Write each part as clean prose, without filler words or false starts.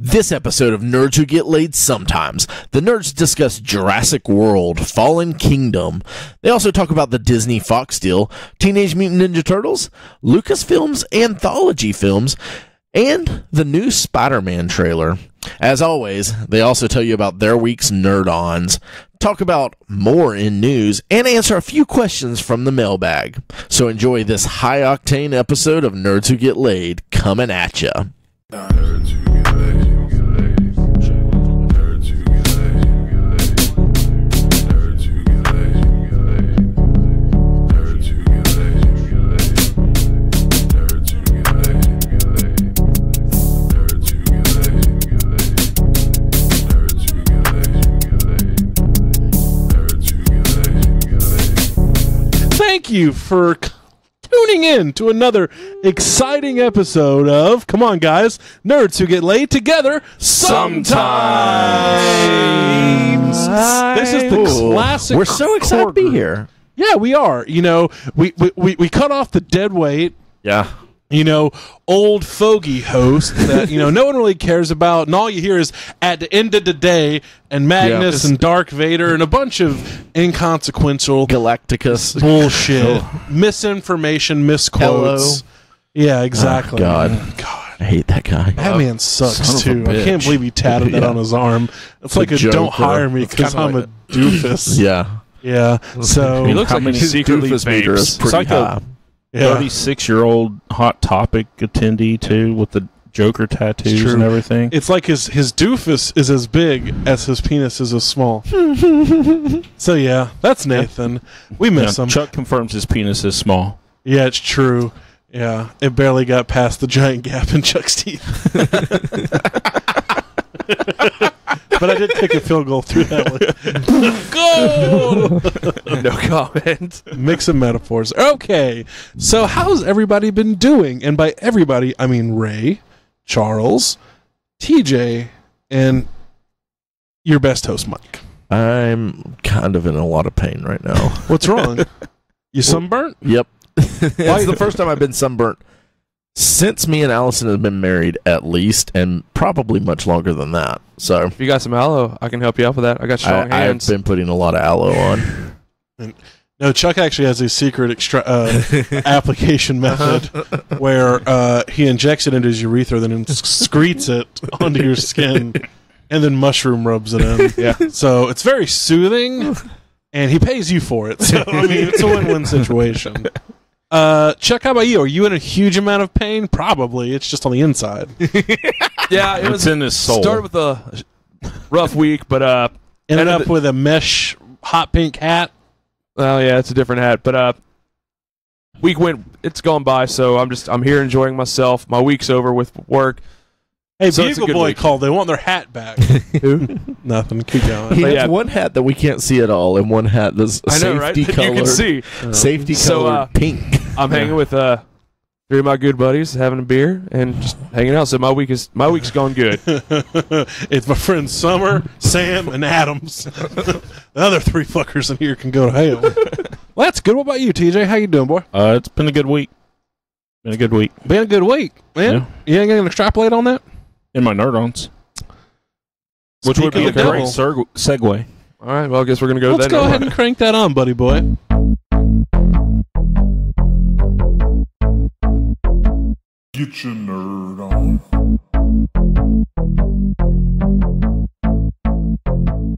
This episode of Nerds Who Get Laid Sometimes, the nerds discuss Jurassic World, Fallen Kingdom. They also talk about the Disney Fox deal, Teenage Mutant Ninja Turtles, Lucasfilm's anthology films, and the new Spider-Man trailer. As always, they also tell you about their week's NerdOns, talk about more in news, and answer a few questions from the mailbag. So enjoy this high-octane episode of Nerds Who Get Laid coming at ya. Nerds who get laid. Nerds who get laid. Nerds who get laid. Nerds who get laid. Nerds who get laid. Nerds who get laid. Nerds who get laid. Thank you for tuning in to another exciting episode of, come on guys, Nerds Who Get Laid Together Sometimes. This is the classic. We're so excited to be here. Yeah, we are. You know, we cut off the dead weight. Yeah. You know, old fogey host that, you know, no one really cares about. And all you hear is at the end of the day and Magnus and Dark Vader and a bunch of inconsequential Galacticus bullshit, misinformation, misquotes. Hello. Yeah, exactly. Oh, God. God. I hate that guy. That man sucks, Son of too. a I can't bitch. believe he tatted that on his arm. It's like a Joker. don't hire me because I'm a doofus. Yeah. Yeah. So He looks like many he's secretly doofus meter is vapes. It's pretty like high. a 36-year-old Hot Topic attendee, too, with the Joker tattoos true. and everything. It's like his doofus is as big as his penis is as small. So, yeah, that's Nathan. We miss him. Chuck confirms his penis is small. Yeah, it's true. Yeah, it barely got past the giant gap in Chuck's teeth. But I did kick a field goal through that one. Goal! No comment. Mix of metaphors. Okay, so how's everybody been doing? And by everybody, I mean Ray, Charles, TJ, and your best host, Mike. I'm kind of in a lot of pain right now. What's wrong? You sunburnt? Yep. It's the first time I've been sunburnt since me and Allison have been married, at least, and probably much longer than that. So If you got some aloe, I can help you out with that. I got strong I've hands. been putting a lot of aloe on. No, Chuck actually has a secret application method where he injects it into his urethra, then excretes it onto your skin, and then mushroom rubs it in. Yeah. So it's very soothing, and he pays you for it. So, I mean, it's a win-win situation. Chuck, how about you? Are you in a huge amount of pain? Probably. It's just on the inside. Yeah, it was It's in his soul. started with a rough week, but Ended up with a mesh hot pink hat. well, yeah, it's a different hat. But it's gone by, so I'm here enjoying myself. My week's over with work. Hey, So it's a Bugle good Boy week. called. They want their hat back. Nothing. Keep going. He But has yeah. one hat that we can't see at all, and one hat that's I know, right? safety You colored. can see. Safety So, colored pink. I'm hanging with three of my good buddies, having a beer and just hanging out. So my week's gone good. It's my friends Summer, Sam, and Adams. The other three fuckers in here can go to hell. Well, that's good. What about you, TJ? How you doing, boy? It's been a good week. Been a good week. Been a good week, man. Yeah. You ain't gonna extrapolate on that? In my NerdOns. Which would be Speaking a of the great segue. All right, well, I guess we're gonna go. Let's to that go now. ahead and crank that on, buddy boy. Get your nerd on.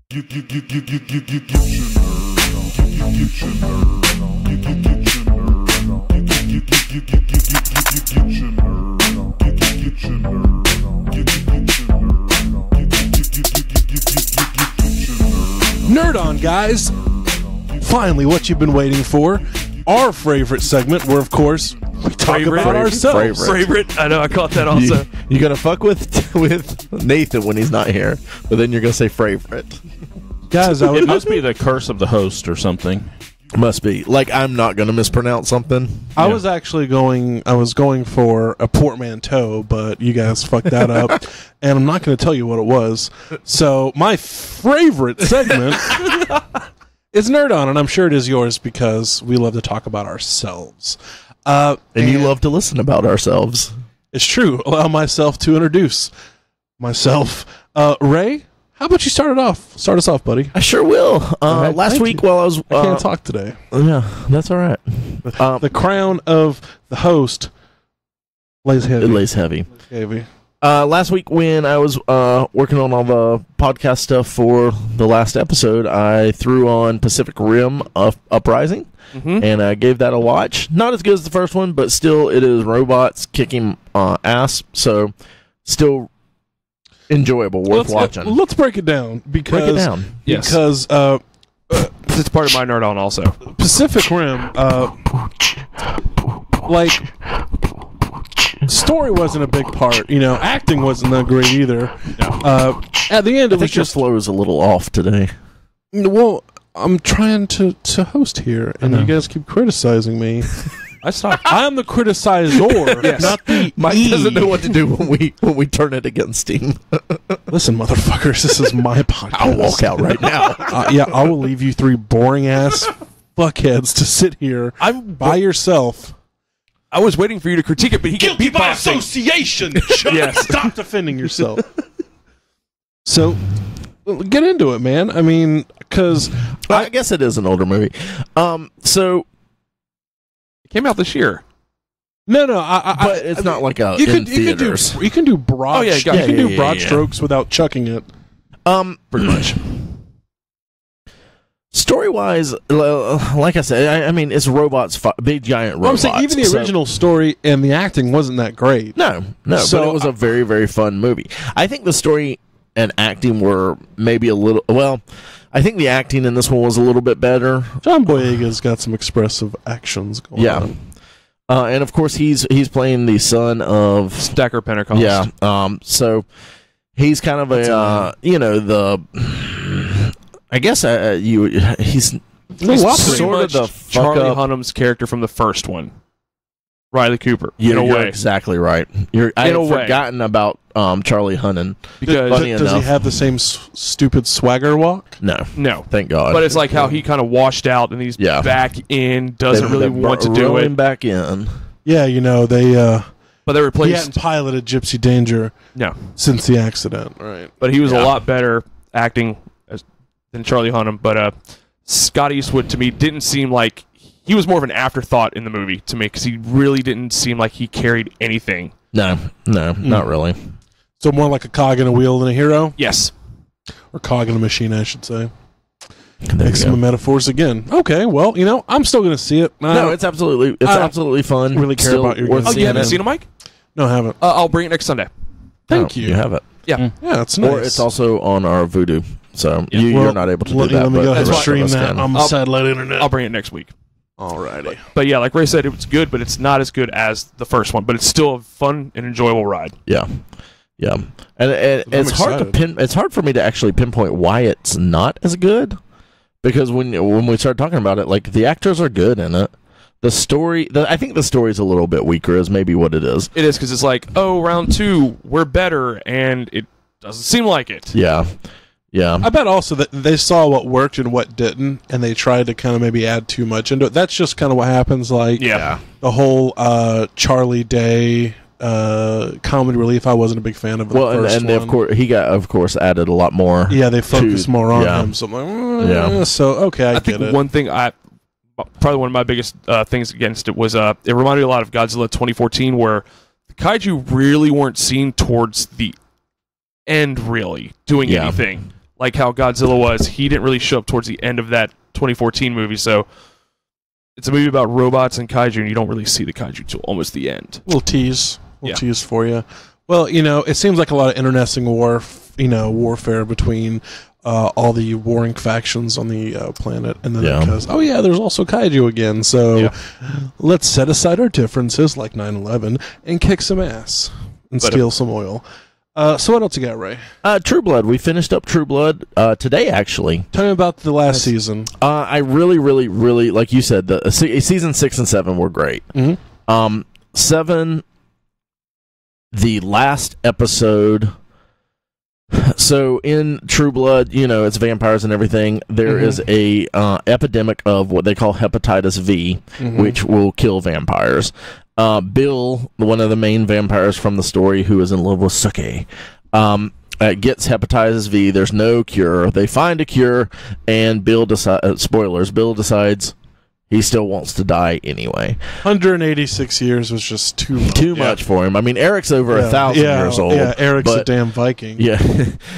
Get your nerd on. Get your nerd on. Get your nerd on. Get your nerd on. Get your nerd on. Nerd on, guys. Finally, what you've been waiting for. Our favorite segment, where, of course, we talk about ourselves. Favorite. I know. I caught that also. You're gonna fuck with Nathan when he's not here, but then you're gonna say favorite. Guys, I It would must be the curse of the host or something. Must be. Like, I'm not gonna mispronounce something. I was actually going for a portmanteau, but you guys fucked that up, and I'm not going to tell you what it was. So my favorite segment is Nerd On, and I'm sure it is yours because we love to talk about ourselves. And you love to listen about ourselves. It's true. Allow myself to introduce myself. Ray, how about you start us off, buddy? I sure will. right, Last thank week you. while I was... I can't talk today. Yeah, that's all right. The crown of the host lays heavy. It lays heavy. Heavy. Last week when I was working on all the podcast stuff for the last episode, I threw on Pacific Rim Uprising, and I gave that a watch. Not as good as the first one, but still it is robots kicking ass, so still enjoyable, worth watching. Let's break it down. Because, Break it down. Yes. Because It's part of my nerd on also. Pacific Rim, like, story wasn't a big part. Acting wasn't that great either. At the end, I it was think your just... flow is a little off today. Well, I'm trying to host here, and you guys keep criticizing me. I stopped. I'm the criticizer, Yes. not the Mike doesn't know what to do when we turn it against him. Listen, motherfuckers, this is my podcast. I'll walk out right now. Yeah, I will leave you three boring-ass fuckheads to sit here by yourself. I was waiting for you to critique it, but he kept beatboxing. association! Yes. Stop defending yourself. So, get into it, man. I mean, because... I guess it is an older movie. So... It came out this year. No, But it's not like a you in can theaters. you can do broad. Oh, yeah, you gotcha. can do Yeah, broad yeah. strokes without chucking it. Pretty much. Story-wise, like I said, I mean, it's robots, big giant robots. I'm saying even the original story and the acting wasn't that great. No, So, but it was a very, very fun movie. I think the story and acting were maybe a little... Well, I think the acting in this one was a little bit better. John Boyega's got some expressive actions going on. And of course, he's playing the son of... Stacker Pentecost. Yeah, so he's kind of I guess he's sort of the fuck Charlie up. Hunnam's character from the first one. Riley Cooper. You're in a way. exactly right. I had forgotten about Charlie Hunnam. Because Funny Does he enough. have the same stupid swagger walk? No, no. thank God. But it's like how he kind of washed out and he's back in, doesn't really want to do it. Back in. Yeah, they But they he replaced... hadn't piloted Gypsy Danger No. since the accident, right? But he was a lot better acting than Charlie Hunnam. But Scott Eastwood, to me, didn't seem like... He was more of an afterthought in the movie to me because he really didn't seem like he carried anything. No, not really. So more like a cog in a wheel than a hero? Yes. Or cog in a machine, I should say. There Make you some go. metaphors again. Okay, well, I'm still going to see it. No, it's absolutely fun. really care Still about your worth guys' Oh, you seeing haven't it. seen it, Mike? No, I haven't. I'll bring it next Sunday. Thank Oh, you. You have it. Yeah. Yeah, it's nice. Or it's also on our Voodoo, so Well, you're not able to do let that. me but go ahead the and rest of stream us that can. on the satellite internet. I'll bring it next week. Alrighty. But yeah, like Ray said, it was good, but it's not as good as the first one. But it's still a fun and enjoyable ride. Yeah, and it's hard to excited. It's hard for me to actually pinpoint why it's not as good, because when we start talking about it, like the actors are good in it. The story, I think the story's a little bit weaker, is maybe what it is. It is because it's like, oh, round 2, we're better, and it doesn't seem like it. Yeah. I bet also that they saw what worked and what didn't, and they tried to kind of maybe add too much into it. That's just kind of what happens. Like Yeah. the whole Charlie Day comedy relief. I wasn't a big fan of the Well, first and one. he got added a lot more. Yeah, they focused more on yeah. him. So I'm like, so okay, I I get think it. one thing probably one of my biggest things against it was it reminded me a lot of Godzilla 2014, where the kaiju really weren't seen towards the end, really doing anything. Like how Godzilla was, he didn't really show up towards the end of that 2014 movie. So it's a movie about robots and kaiju, and you don't really see the kaiju till almost the end. We'll tease for you. Well, it seems like a lot of internecine warfare between all the warring factions on the planet, and then because there's also kaiju again. So let's set aside our differences, like 9/11, and kick some ass and steal some oil. So what else you got, Ray? True Blood. We finished up True Blood today, actually. Tell me about the last season. I really, really, really, like you said, the season 6 and 7 were great. 7, the last episode. So in True Blood, it's vampires and everything. There is a epidemic of what they call hepatitis V, which will kill vampires. Bill, one of the main vampires from the story, who is in love with Suki, Gets hepatitis V. There's no cure. They find a cure, and Bill spoilers. Bill decides he still wants to die anyway. 186 years was just too much. Too much for him. I mean, Eric's over 1,000 years old. Yeah, Eric's a damn Viking. Yeah,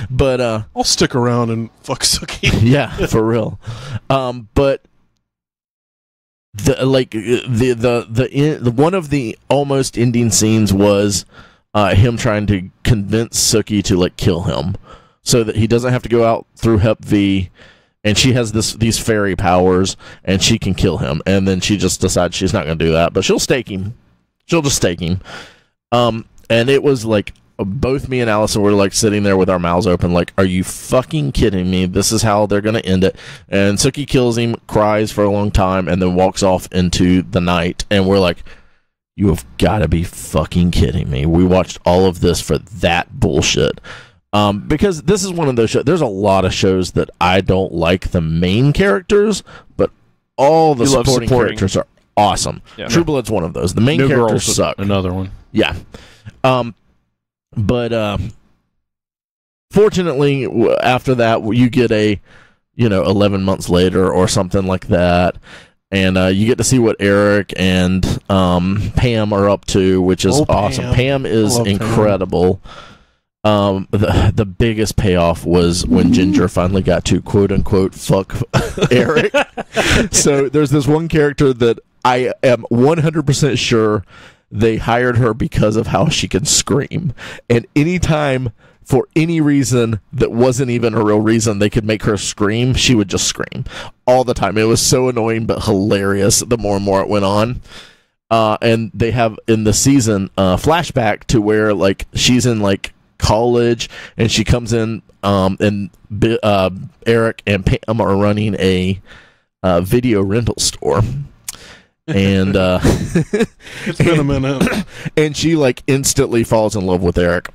but I'll stick around and fuck Sookie. yeah, for real. But the one of the almost ending scenes was him trying to convince Sookie to kill him, so that he doesn't have to go out through Hep V, and she has these fairy powers, and she can kill him. And then she just decides she's not going to do that, but she'll stake him. She'll just stake him. And it was both me and Allison were sitting there with our mouths open, are you fucking kidding me? This is how they're going to end it. And Sookie kills him, cries for a long time, and then walks off into the night. And we're like, you have got to be fucking kidding me. We watched all of this for that bullshit. Because this is one of those shows. There's a lot of shows that I don't like the main characters, but all the supporting characters are awesome. Yeah. True Blood's one of those. The main characters suck. Another one. Yeah. But fortunately, after that, you get 11 months later or something like that. And you get to see what Eric and Pam are up to, which is awesome. Pam is incredible. The biggest payoff was when Ginger finally got to quote unquote fuck Eric. So there's this one character that I am 100% sure they hired her because of how she can scream. And anytime, for any reason that wasn't even a real reason, they could make her scream, she would just scream all the time. It was so annoying but hilarious the more and more it went on. And they have in the season flashback to where she's in college, and she comes in and Eric and Pam are running a video rental store. And it's been a minute. And she instantly falls in love with Eric.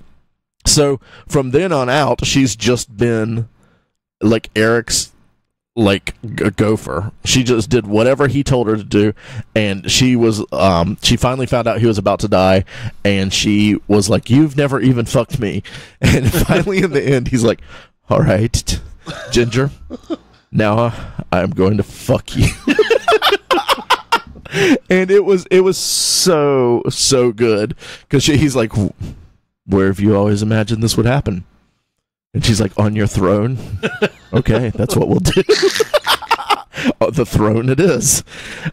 So from then on out, she's just been Eric's gopher. She just did whatever he told her to do, and she was she finally found out he was about to die, and she was like, "You've never even fucked me." And finally in the end, he's like, "All right, Ginger, now I'm going to fuck you." And it was so good, because he's like, "Where have you always imagined this would happen?" And she's like, "On your throne." Okay, that's what we'll do. The throne it is.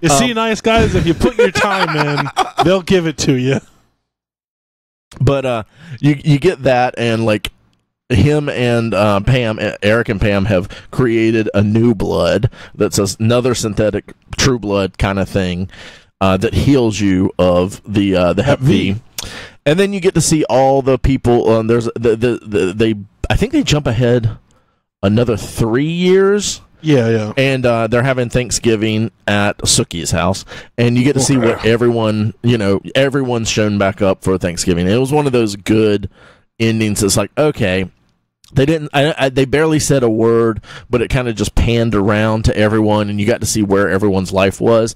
You see, nice guys, if you put your time in, they'll give it to you. But you get that, and him and Pam, Eric and Pam have created a new blood that's another synthetic True Blood kind of thing that heals you of the Hep V. And then you get to see all the people. There's I think they jump ahead another 3 years. Yeah. And they're having Thanksgiving at Sookie's house, and you get to see what everyone's shown back up for Thanksgiving. It was one of those good endings. It's okay, they didn't. They barely said a word, but it kind of just panned around to everyone, and you got to see where everyone's life was.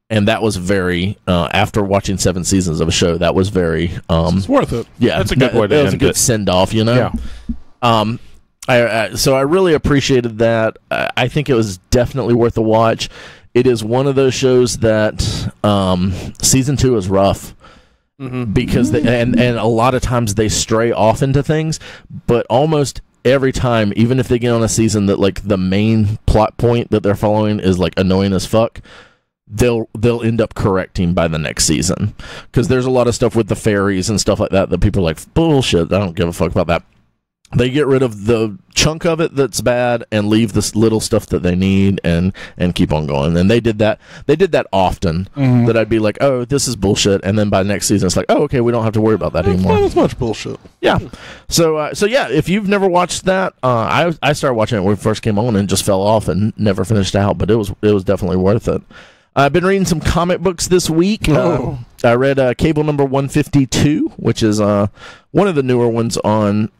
And that was very, after watching 7 seasons of a show, that was very... it's worth it. Yeah. That's a good way to end it. That was a good send-off, Yeah. So I really appreciated that. I think it was definitely worth a watch. It is one of those shows that season 2 is rough. Mm-hmm. Because and a lot of times they stray off into things, but almost every time, even if they get on a season that the main plot point that they're following is annoying as fuck, they'll end up correcting by the next season, because there's a lot of stuff with the fairies and stuff like that people are like, bullshit, I don't give a fuck about that. They get rid of the chunk of it that's bad and leave this little stuff that they need and keep on going. And they did that often. Mm-hmm. That I'd be like, oh, this is bullshit, and then by the next season it's like, oh, okay, we don't have to worry about that anymore. Not as much bullshit. Yeah. So yeah, if you've never watched that, I started watching it when it first came on and just fell off and never finished out, but it was definitely worth it. I've been reading some comic books this week. I read Cable number 152, which is one of the newer ones on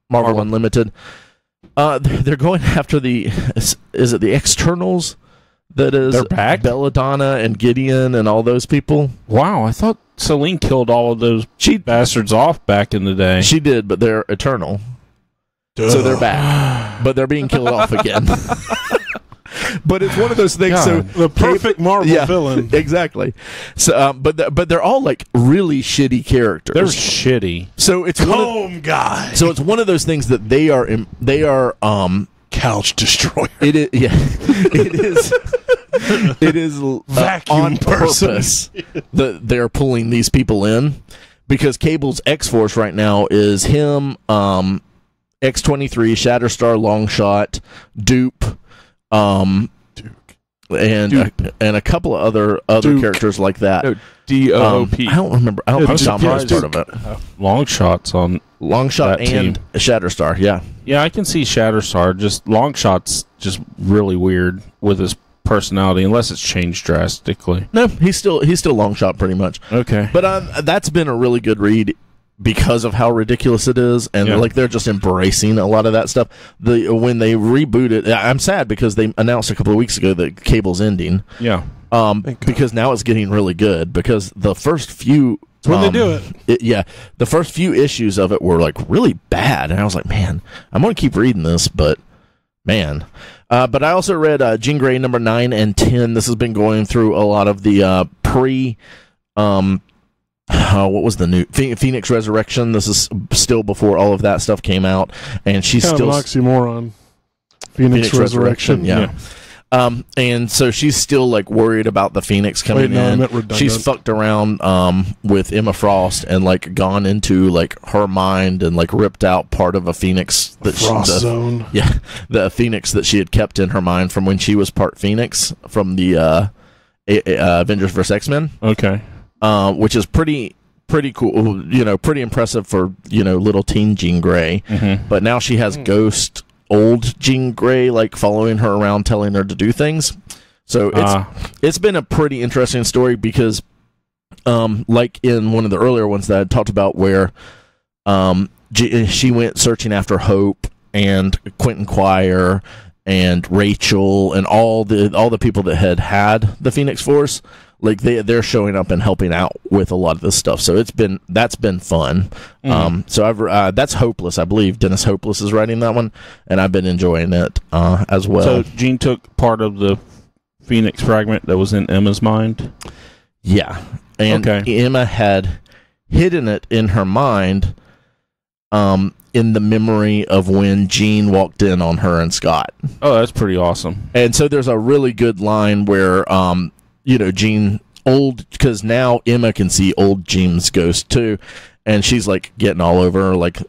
Marvel Unlimited. They're going after is it the Externals? That is, they're back? Belladonna and Gideon and all those people. Wow, I thought Celine killed all of those bastards off back in the day. She did, but they're eternal. Duh. So they're back. But they're being killed off again. But it's one of those things. God, So the perfect Marvel villain. Exactly. So, but they're all like really shitty characters. They're shitty. So it's Guy. So it's one of those things that they are Couch destroyer. It is. Yeah. It is. It is Vacuum on person. purpose that they're pulling these people in, because Cable's X-Force right now is him, X-23, Shatterstar, Longshot, Dupe, and a couple of other Duke. characters like that. No, DOOP. I don't remember. I don't Yeah, think Tom Duke. Hardy's part of it. Long shots on Longshot that and team. Shatterstar. Yeah. Yeah, I can see Shatterstar. Just long shots, just really weird with his personality, unless it's changed drastically. No, he's still Longshot pretty much. Okay, But that's been a really good read because of how ridiculous it is, and Yeah. like they're just embracing a lot of that stuff. When they reboot it, I'm sad because they announced a couple of weeks ago that Cable's ending. yeah, Because now it's getting really good. Because the first few, It's when they do it. the first few issues of it were like really bad, and I was like, man, I'm going to keep reading this, but man. But I also read Jean Grey number 9 and 10. This has been going through a lot of the what was the new Phoenix Resurrection? This is still before all of that stuff came out, and she's Kind still of an oxymoron. Phoenix Resurrection. Yeah. And so she's still like worried about the Phoenix coming Wait, no, I in. meant redundant. She's fucked around with Emma Frost and like gone into like her mind and like ripped out part of a Phoenix that Frost Zone. Yeah, the Phoenix that she had kept in her mind from when she was part Phoenix from the Avengers vs. X-Men. okay. Which is pretty cool, pretty impressive for, little teen Jean Grey. Mm-hmm. But now she has ghost old Jean Grey, like, following her around, telling her to do things. So it's been a pretty interesting story because, like in one of the earlier ones that I talked about where she went searching after Hope and Quentin Quire and Rachel and all the people that had the Phoenix Force, like they're showing up and helping out with a lot of this stuff. So that's been fun. Mm-hmm. So I've that's Hopeless, I believe Dennis Hopeless is writing that one, and I've been enjoying it as well. So Jean took part of the Phoenix fragment that was in Emma's mind. Yeah, and Okay. Emma had hidden it in her mind, in the memory of when Jean walked in on her and Scott. Oh, that's pretty awesome. And so there's a really good line where, Jean because now Emma can see old Jean's ghost too, and she's like getting all over her, like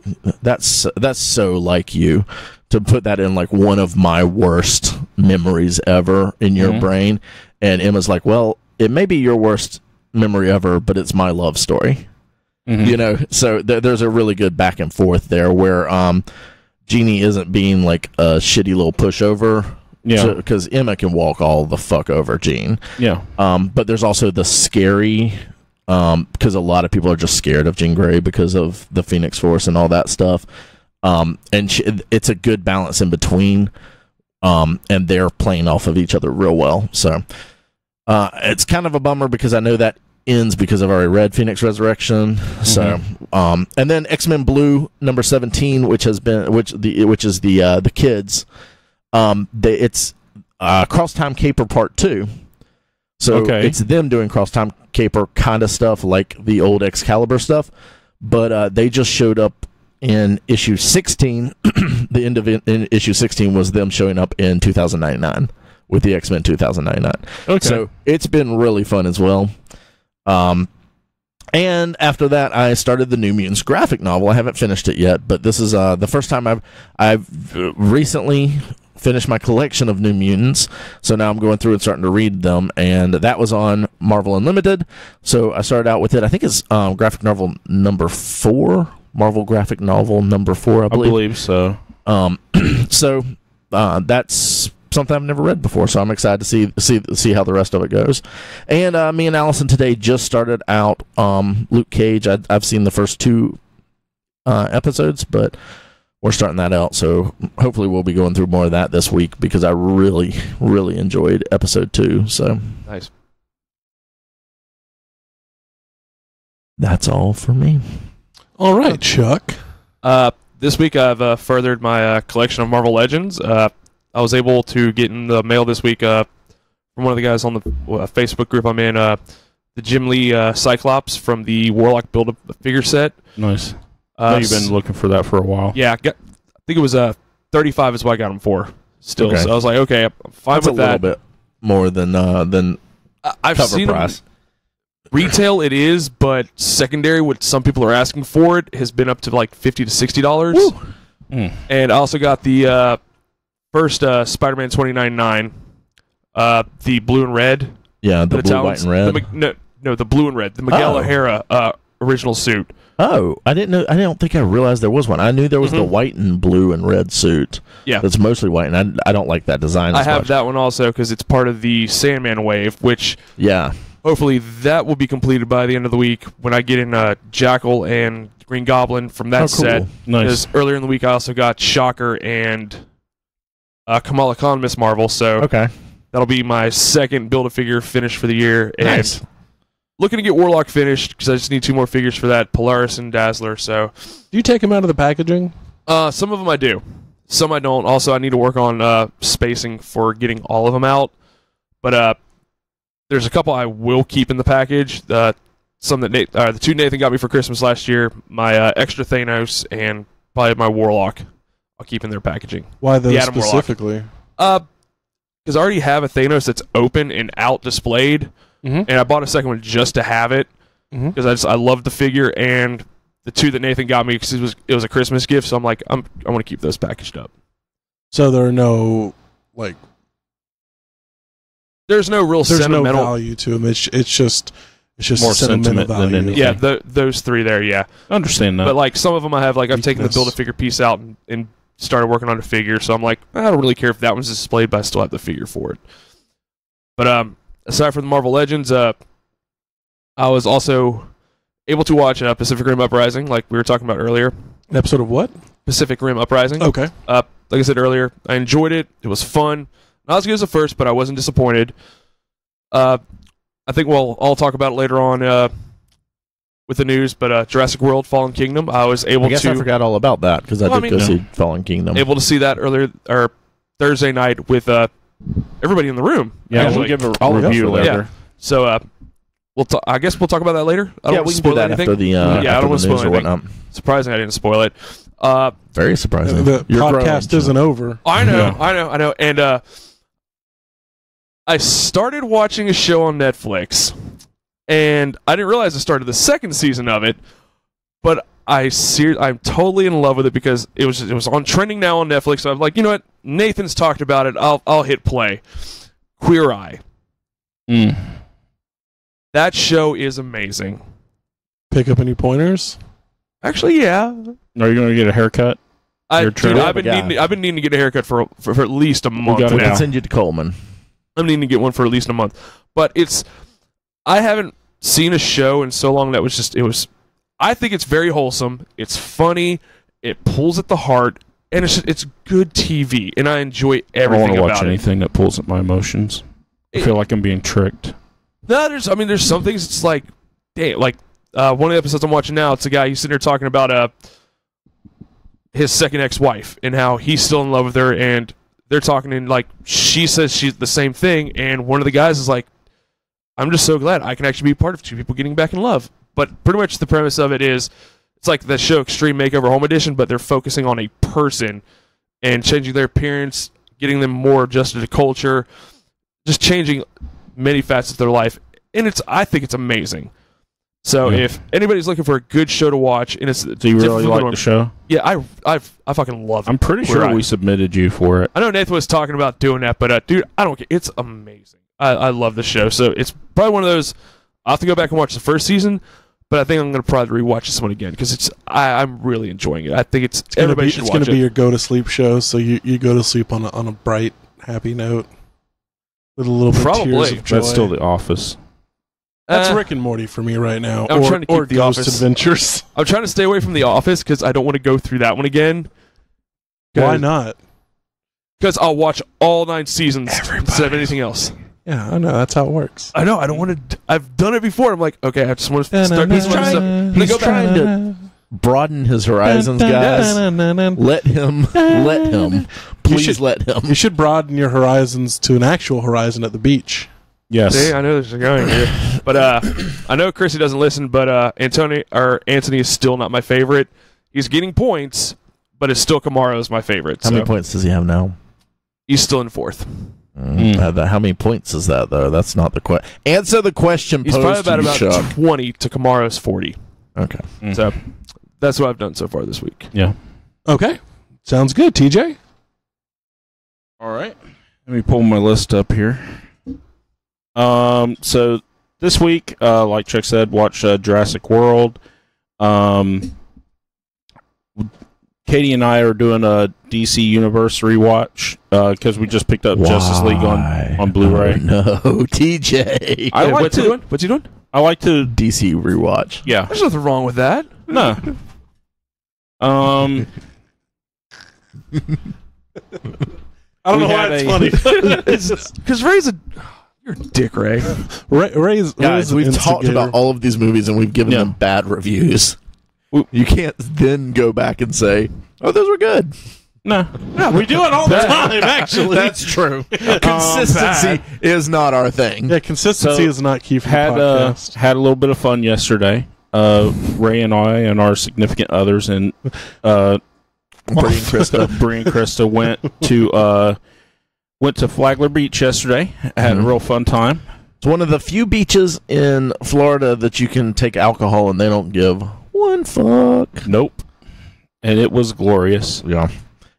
that's so like you to put that in like one of my worst memories ever in your brain. And Emma's like, well, it may be your worst memory ever, but it's my love story. Mm-hmm. So there's a really good back and forth there where Jeannie isn't being like a shitty little pushover. Yeah. Because Emma can walk all the fuck over Jean. Yeah. But there's also the scary, because a lot of people are just scared of Jean Grey because of the Phoenix Force and all that stuff. And it's a good balance in between, and they're playing off of each other real well. So it's kind of a bummer because I know that ends because I've already read Phoenix Resurrection. So and then X-Men Blue number 17, which is the kids. It's Cross Time Caper Part 2. So Okay. it's them doing Cross Time Caper kind of stuff like the old Excalibur stuff, but they just showed up in issue 16. The end of in issue 16 was them showing up in 2099 with the X-Men 2099. Okay. So it's been really fun as well. And after that, I started the New Mutants graphic novel. I haven't finished it yet, but this is the first time I've recently finished my collection of New Mutants. So now I'm going through and starting to read them, and that was on Marvel Unlimited. So I started out with it. I think it's graphic novel number 4. Marvel graphic novel number 4, I I believe. believe so. So that's something I've never read before, so I'm excited to see how the rest of it goes. And me and Allison today just started out Luke Cage. I've seen the first 2 episodes, but we're starting that out, so hopefully we'll be going through more of that this week because I really, really enjoyed episode 2. So Nice. That's all for me. All right, Chuck. This week I've furthered my collection of Marvel Legends. I was able to get in the mail this week from one of the guys on the Facebook group I'm in, the Jim Lee Cyclops from the Warlock Build-A-Figure set. Nice. You've been looking for that for a while. Yeah, I think it was 35 is what I got them for. Still, Okay. so I was like, okay, I'm fine That's with a little that. bit more than I've cover seen price. them retail. It is, but secondary, what some people are asking for it has been up to like $50 to $60. And I also got the first Spider-Man 2099, the blue and red. Yeah, the blue, white, and red. The blue and red. The Miguel Oh. O'Hara original suit. Oh, I didn't know. I don't think I realized there was one. I knew there was the white and blue and red suit. Yeah. That's mostly white, and I don't like that design I as have much. that one also because it's part of the Sandman wave, which Yeah. hopefully that will be completed by the end of the week when I get in Jackal and Green Goblin from that Oh, cool. set. Nice. Because earlier in the week I also got Shocker and Kamala Khan Miss Marvel, so Okay. that'll be my second Build-A-Figure finish for the year. And Nice. looking to get Warlock finished because I just need 2 more figures for that, Polaris and Dazzler. So Do you take them out of the packaging? some of them I do, some I don't. Also, I need to work on spacing for getting all of them out. But there's a couple I will keep in the package. Some that the 2 Nathan got me for Christmas last year, my extra Thanos and probably my Warlock. I'll keep in their packaging. Why those The Adam Warlock. specifically? Because I already have a Thanos that's open and out displayed. Mhm. And I bought a second one just to have it because I love the figure, and the 2 that Nathan got me because it was a Christmas gift. So I'm like, I want to keep those packaged up. So there are no There's no real there's no sentimental value to them. It's just More sentimental sentiment than value. anything. Yeah, those 3 there. Yeah, I understand that. but like some of them I have I've taken the Weakness. Build-A-Figure piece out and started working on the figure. So I'm like, I don't really care if that one's displayed, but I still have the figure for it. But aside from the Marvel Legends, I was also able to watch Pacific Rim Uprising, like we were talking about earlier. An episode of what? Pacific Rim Uprising. Okay. Like I said earlier, I enjoyed it. It was fun. Not as good as the first, but I wasn't disappointed. I think we'll all talk about it later on with the news, but Jurassic World Fallen Kingdom, I was able I guess to... I forgot all about that because I did go see Fallen Kingdom. Able to see that earlier, or Thursday night with everybody in the room. yeah, actually. we'll give a I'll review go for that. later. Yeah. So I guess we'll talk about that later. I don't Yeah, want we to can do spoil that anything. after the I after don't the want to news spoil or anything. whatnot. Surprising I didn't spoil it. Very surprising. The You're growing, podcast so- isn't over. I know, Yeah. I know. And I started watching a show on Netflix, and I didn't realize I started the second season of it, but I'm totally in love with it because it was on trending now on Netflix. So I'm like, you know what? Nathan's talked about it. I'll hit play. Queer Eye. That show is amazing. Pick up any pointers? Actually, yeah. Are you going to get a haircut? Your Dude, trim? I've been needing to get a haircut for at least a month got it We now. can send you to Coleman. I'm needing to get one for at least a month. But I haven't seen a show in so long that I think it's very wholesome. It's funny. It pulls at the heart. And it's good TV. And I enjoy I don't everything want to watch about it. anything that pulls at my emotions. I feel like I'm being tricked. No, there's some things it's like, damn, like one of the episodes I'm watching now, it's a guy, he's sitting there talking about his second ex-wife and how he's still in love with her, and they're talking, and like she says she's the same thing, and one of the guys is like, I'm just so glad I can actually be part of 2 people getting back in love. But pretty much the premise of it is it's like the show Extreme Makeover Home Edition, but they're focusing on a person and changing their appearance, getting them more adjusted to culture, just changing many facets of their life, and I think it's amazing. So Yeah. if anybody's looking for a good show to watch, and it's Do you really like the show? Yeah, I fucking love it. I'm pretty Queer sure Eye. we submitted you for it. I know Nathan was talking about doing that, but dude, I don't care. It's amazing. I love the show. So it's probably one of those. I'll have to go back and watch the first season, but I think I'm going to probably rewatch this one again because I'm really enjoying it. I think it's everybody should It's watch going to it. be your go to sleep show, so you go to sleep on a bright, happy note with a little bit of Probably. tears of joy. That's still The Office. That's Rick and Morty for me right now. I'm or trying to keep or The Ghost Office. Adventures. I'm trying to stay away from The Office because I don't want to go through that one again. Why not? Because I'll watch all 9 seasons instead of anything else. Yeah, I know. That's how it works. I know. I don't want to. I've done it before. I'm like, okay, I just want to start He's doing trying- stuff. He's trying to broaden his horizons, guys. Let him. Please let him. You should broaden your horizons to an actual horizon at the beach. Yes. See, I know there's a going here, but I know Chrissy doesn't listen. But Anthony is still not my favorite. He's getting points, but it's still Kamaro's my favorite. How many points does he have now? He's still in fourth. How many points is that, though? That's not the question. Answer the question He's posed probably to you, about Chuck. 20 to Kamaro's 40. Okay. So that's what I've done so far this week. Yeah. Okay. Sounds good, TJ. All right. Let me pull my list up here. So this week, like Chuck said, watch Jurassic World. Katie and I are doing a DC Universe rewatch because we just picked up Justice League on Blu-ray. Oh, no, TJ. I like What's he doing? What's he doing? I like to. DC rewatch. Yeah. There's nothing wrong with that. No. I don't know why it's funny. Because Ray's you're a dick, Ray. Ray's Guys, an we've talked instigator. about all of these movies and we've given Yeah. them bad reviews. We- You can't then go back and say, "Oh, those were good." No. We do it all the time, actually. That's true. Consistency is not our thing. Yeah, consistency So, is not key for the Had podcast. had a little bit of fun yesterday. Ray and I and our significant others and Bree and Krista. Bree and Krista went to Flagler Beach yesterday. Had a real fun time. It's one of the few beaches in Florida that you can take alcohol and they don't give one fuck. Nope. And it was glorious. Yeah.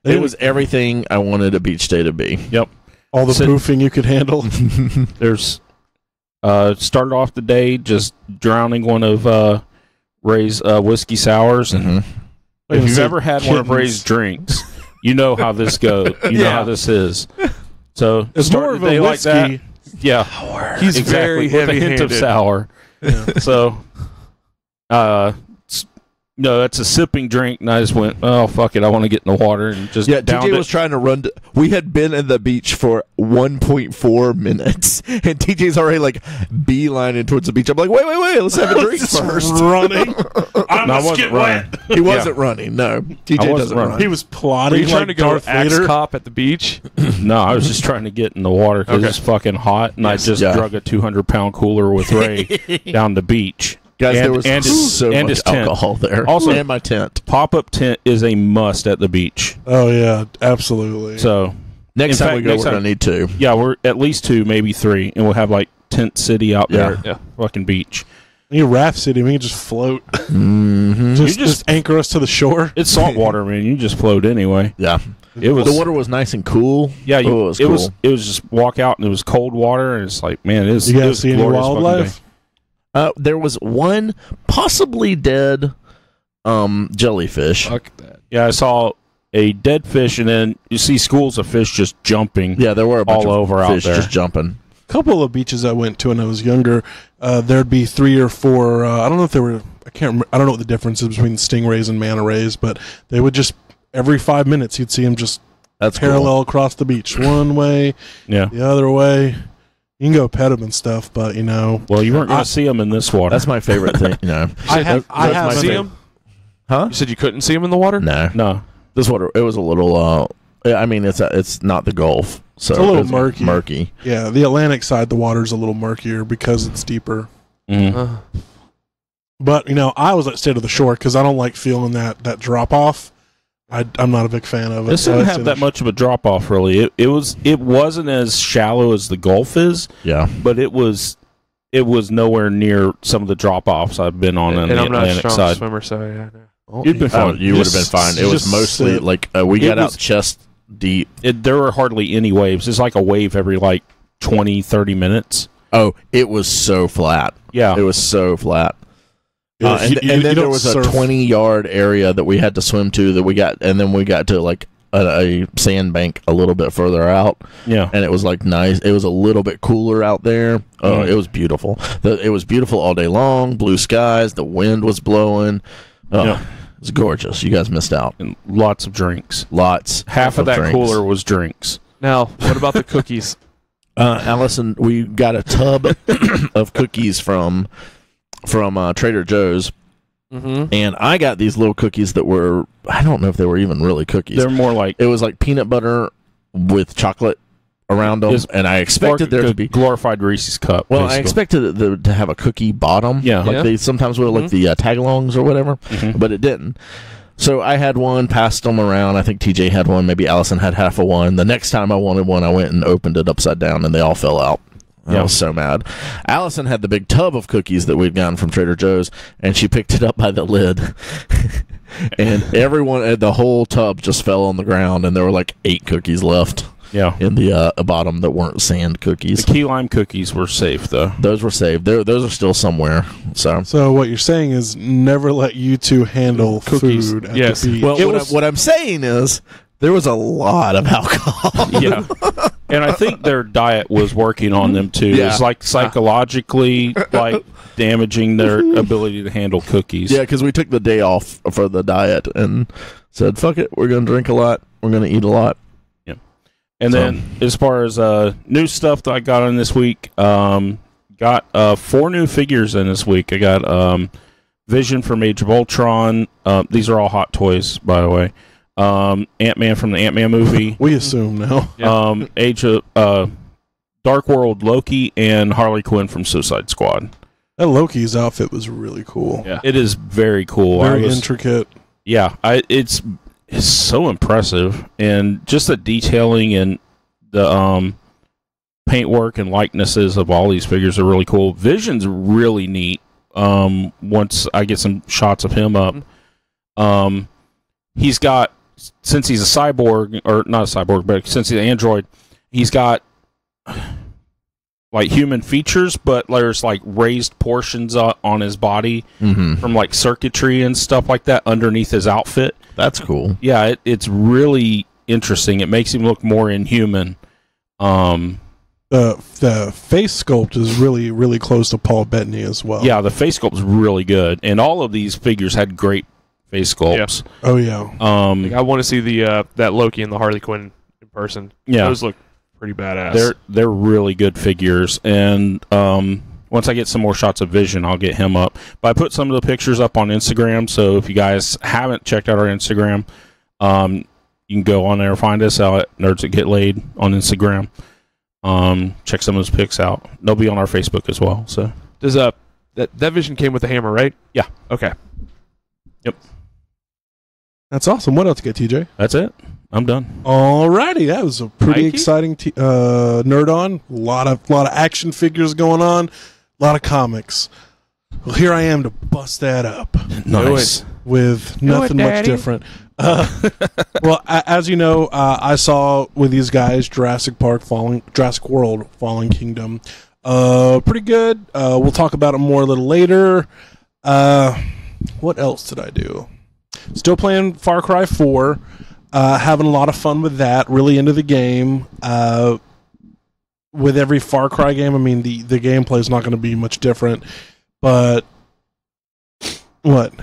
It was everything I wanted a beach day to be. Yep. All the Sit- poofing you could handle. There's started off the day just drowning one of Ray's whiskey sours, and if you've ever had one of Ray's drinks, you know how this goes. You know how this is. So It's more started of the a day like whiskey. that. Yeah, He's exactly, very with a hint heavy-handed. of sour. So, no, it's a sipping drink, and I just went, oh fuck it, I want to get in the water and just Yeah, downed TJ it. was trying to run. We had been at the beach for 1.4 minutes, and TJ's already like beelining towards the beach. I'm like, wait, let's have a drink first. running. I No, I must wasn't get running. wet. He wasn't running. No, TJ wasn't doesn't running. run. He was Are plotting you trying like to go Darth axe Vader. cop at the beach? No, I was just trying to get in the water because Okay. it's fucking hot, and I just Yeah. drug a 200-pound cooler with Ray down the beach. Guys, And- there was and his- so and much his tent. alcohol there. Also- and my tent. Pop-up tent is a must at the beach. Oh yeah, absolutely. So, Next In time fact, we go, next we're time- gonna need two. yeah, we're at least 2, maybe 3, and we'll have like Tent City out there at Yeah. fucking beach. You Raft City, we can just float. Mm-hmm. Just anchor us to the shore. It's salt water, man. You just float anyway. Yeah, It was the water was nice and cool. Yeah, Oh, it was just walk out and it was cold water and it's like, man, it was. You it guys was see any glorious fucking wildlife? day. There was one possibly dead jellyfish. Fuck that. Yeah, I saw a dead fish and then you see schools of fish just jumping. Yeah, there were a bunch all of over out fish there. just jumping. Couple of beaches I went to when I was younger, there'd be 3 or 4. I don't know if they were. I can't remember. I don't know what the difference is between stingrays and manta rays, but they would just every 5 minutes you'd see them just That's parallel across the beach, one way, Yeah. the other way. You can go pet them and stuff, but you know, Well, you weren't going to see them in this water. That's my favorite thing. You know, I have that's my See favorite. him? Huh? You said you couldn't see him in the water? No, No. this water. It was a little. I mean, it's not the Gulf, so It's a little it's murky. Murky. yeah, the Atlantic side, the water's a little murkier because it's deeper. Mm. But you know, I was at State of the Shore because I don't like feeling that drop off. I'm not a big fan of it. This so didn't I have stayed that in much of a drop off, really. It wasn't as shallow as the Gulf is, Yeah, but it was nowhere near some of the drop offs I've been on And the I'm not a Atlantic strong side. swimmer, so yeah. No. You'd been fine. you would have been fine. It was just mostly sit. like we It got was- out chest deep. There were hardly any waves. It's like a wave every like 20, 30 minutes. Oh, it was so flat. Yeah. It was so flat. Yeah, And you then there don't was surf. a 20-yard area that we had to swim to that we got, and then we got to like a sandbank a little bit further out, Yeah. and it was like nice. It was a little bit cooler out there. Oh, Mm. it was beautiful. It was beautiful all day long. Blue skies. The wind was blowing. Oh, Yeah. it was gorgeous. You guys missed out. And lots of drinks. Lots. Half of that drinks. cooler was drinks. Now, what about the cookies? Allison, we got a tub of cookies from Trader Joe's, and I got these little cookies that were, I don't know if they were even really cookies. They're more like, it was like peanut butter with chocolate around them, and I expected there to be glorified Reese's cup. Well, basically. I expected it to have a cookie bottom, like they sometimes will, like the tagalongs or whatever, but it didn't. So I had one, passed them around. I think TJ had one. Maybe Allison had half of one. The next time I wanted one, I went and opened it upside down, and they all fell out. I was so mad. Allison had the big tub of cookies that we'd gotten from Trader Joe's, and she picked it up by the lid. And the whole tub just fell on the ground, and there were like 8 cookies left. In the bottom that weren't sand cookies. The key lime cookies were safe, though. Those were saved. Those are still somewhere. So what you're saying is never let you two handle cookies. Food at the beach. Well, what I'm saying is there was a lot of alcohol. And I think their diet was working on them, too. It's like psychologically like damaging their ability to handle cookies. Yeah, because we took the day off for the diet and said, fuck it, we're going to drink a lot. We're going to eat a lot. And then, as far as new stuff that I got on this week, got 4 new figures in this week. I got Vision from Age of Ultron. These are all hot toys, by the way. Ant-Man from the Ant-Man movie. We assume now. Age of Dark World Loki, and Harley Quinn from Suicide Squad. That Loki's outfit was really cool. Yeah, it is very cool. Very intricate. Yeah, it's so impressive, and just the detailing and the paintwork and likenesses of all these figures are really cool. Vision's really neat. Once I get some shots of him up, he's got, since he's a cyborg, or not a cyborg, but since he's an android, he's got like human features, but there's like raised portions on his body from like circuitry and stuff like that underneath his outfit. That's cool. Yeah, it's really interesting. It makes him look more inhuman. The face sculpt is really, really close to Paul Bettany as well. Yeah, the face sculpt is really good, and all of these figures had great face sculpts. Yeah. Oh yeah. I want to see the that Loki and the Harley Quinn in person. Yeah, those look pretty badass. They're really good figures, and once I get some more shots of Vision, I'll get him up. But I put some of the pictures up on Instagram, so if you guys haven't checked out our Instagram, you can go on there and find us out at Nerds That Get Laid on Instagram. Check some of those pics out. They'll be on our Facebook as well. So does that Vision came with a hammer, right? Yeah. Okay. Yep. That's awesome. What else to get, TJ? That's it. I'm done. Alrighty, that was a pretty exciting Nerd On. A lot of action figures going on. A lot of comics. Well, here I am to bust that up. Nice. With nothing much different. Well, as you know, I saw with these guys Jurassic World Fallen Kingdom. Pretty good. We'll talk about it more a little later. What else did I do? Still playing Far Cry 4. Having a lot of fun with that. Really into the game. With every Far Cry game, I mean, the gameplay is not going to be much different. But what?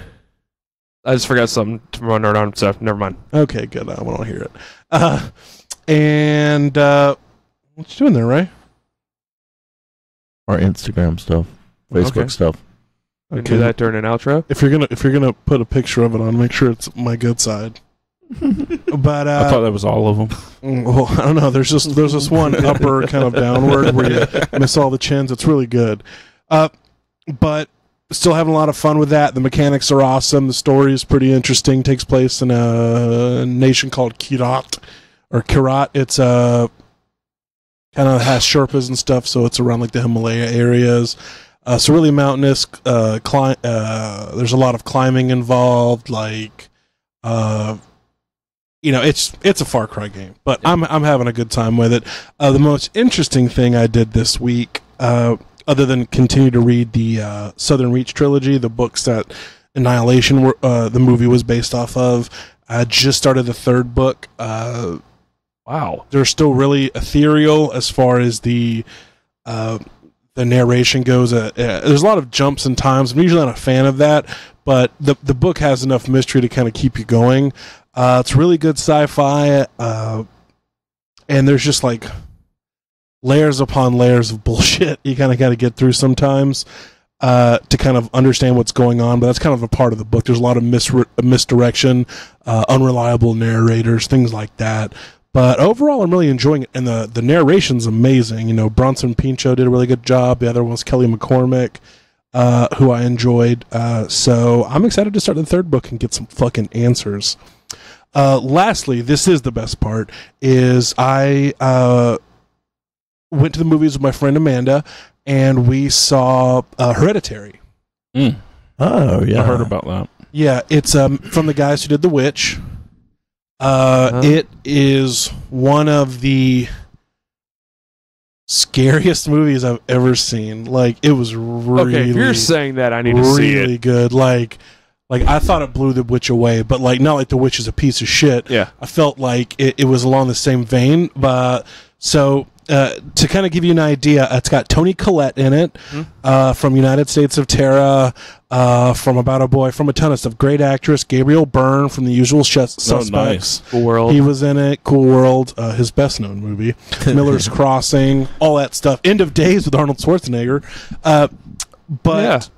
I just forgot something from my Nerd On stuff. Never mind. Okay, good. I want to hear it. And what you doing there, Ray? Our Instagram stuff, Facebook stuff. We can do that during an outro. If you're gonna put a picture of it on, make sure it's my good side. But I thought that was all of them. Well, I don't know. There's this one upper kind of downward where you miss all the chins. It's really good. But still having a lot of fun with that. The mechanics are awesome. The story is pretty interesting. Takes place in a nation called Kirat. It's kind of has Sherpas and stuff, so it's around like the Himalaya areas. So really mountainous. There's a lot of climbing involved. Like, it's a Far Cry game, but I'm having a good time with it. The most interesting thing I did this week, other than continue to read the Southern Reach trilogy, the books that Annihilation the movie was based off of, I just started the 3rd book. Wow, they're still really ethereal as far as the narration goes. There's a lot of jumps and times. I'm usually not a fan of that, but the book has enough mystery to kind of keep you going. It's really good sci-fi, and there's just like layers upon layers of bullshit you kind of got to get through sometimes to kind of understand what's going on. But that's kind of a part of the book. There's a lot of misdirection, unreliable narrators, things like that. But overall, I'm really enjoying it, and the narration's amazing. You know, Bronson Pinchot did a really good job. The other one was Kelly McCormick, who I enjoyed. So I'm excited to start the third book and get some fucking answers. Lastly, this is the best part, is I went to the movies with my friend Amanda, and we saw Hereditary. Oh, yeah. I heard about that. Yeah, it's from the guys who did The Witch. It is one of the scariest movies I've ever seen. Like, it was really, Okay, if you're saying that, I need to see it. really good. Like I thought it blew The Witch away, but like not like The Witch is a piece of shit. Yeah. I felt like it was along the same vein. But so to kind of give you an idea, it's got Toni Collette in it, from United States of Terra, from About a Boy, from a ton of stuff. Great actress, Gabriel Byrne from The Usual Suspects. Nice. Cool World. He was in it. Cool World, his best known movie. Miller's Crossing, all that stuff. End of Days with Arnold Schwarzenegger.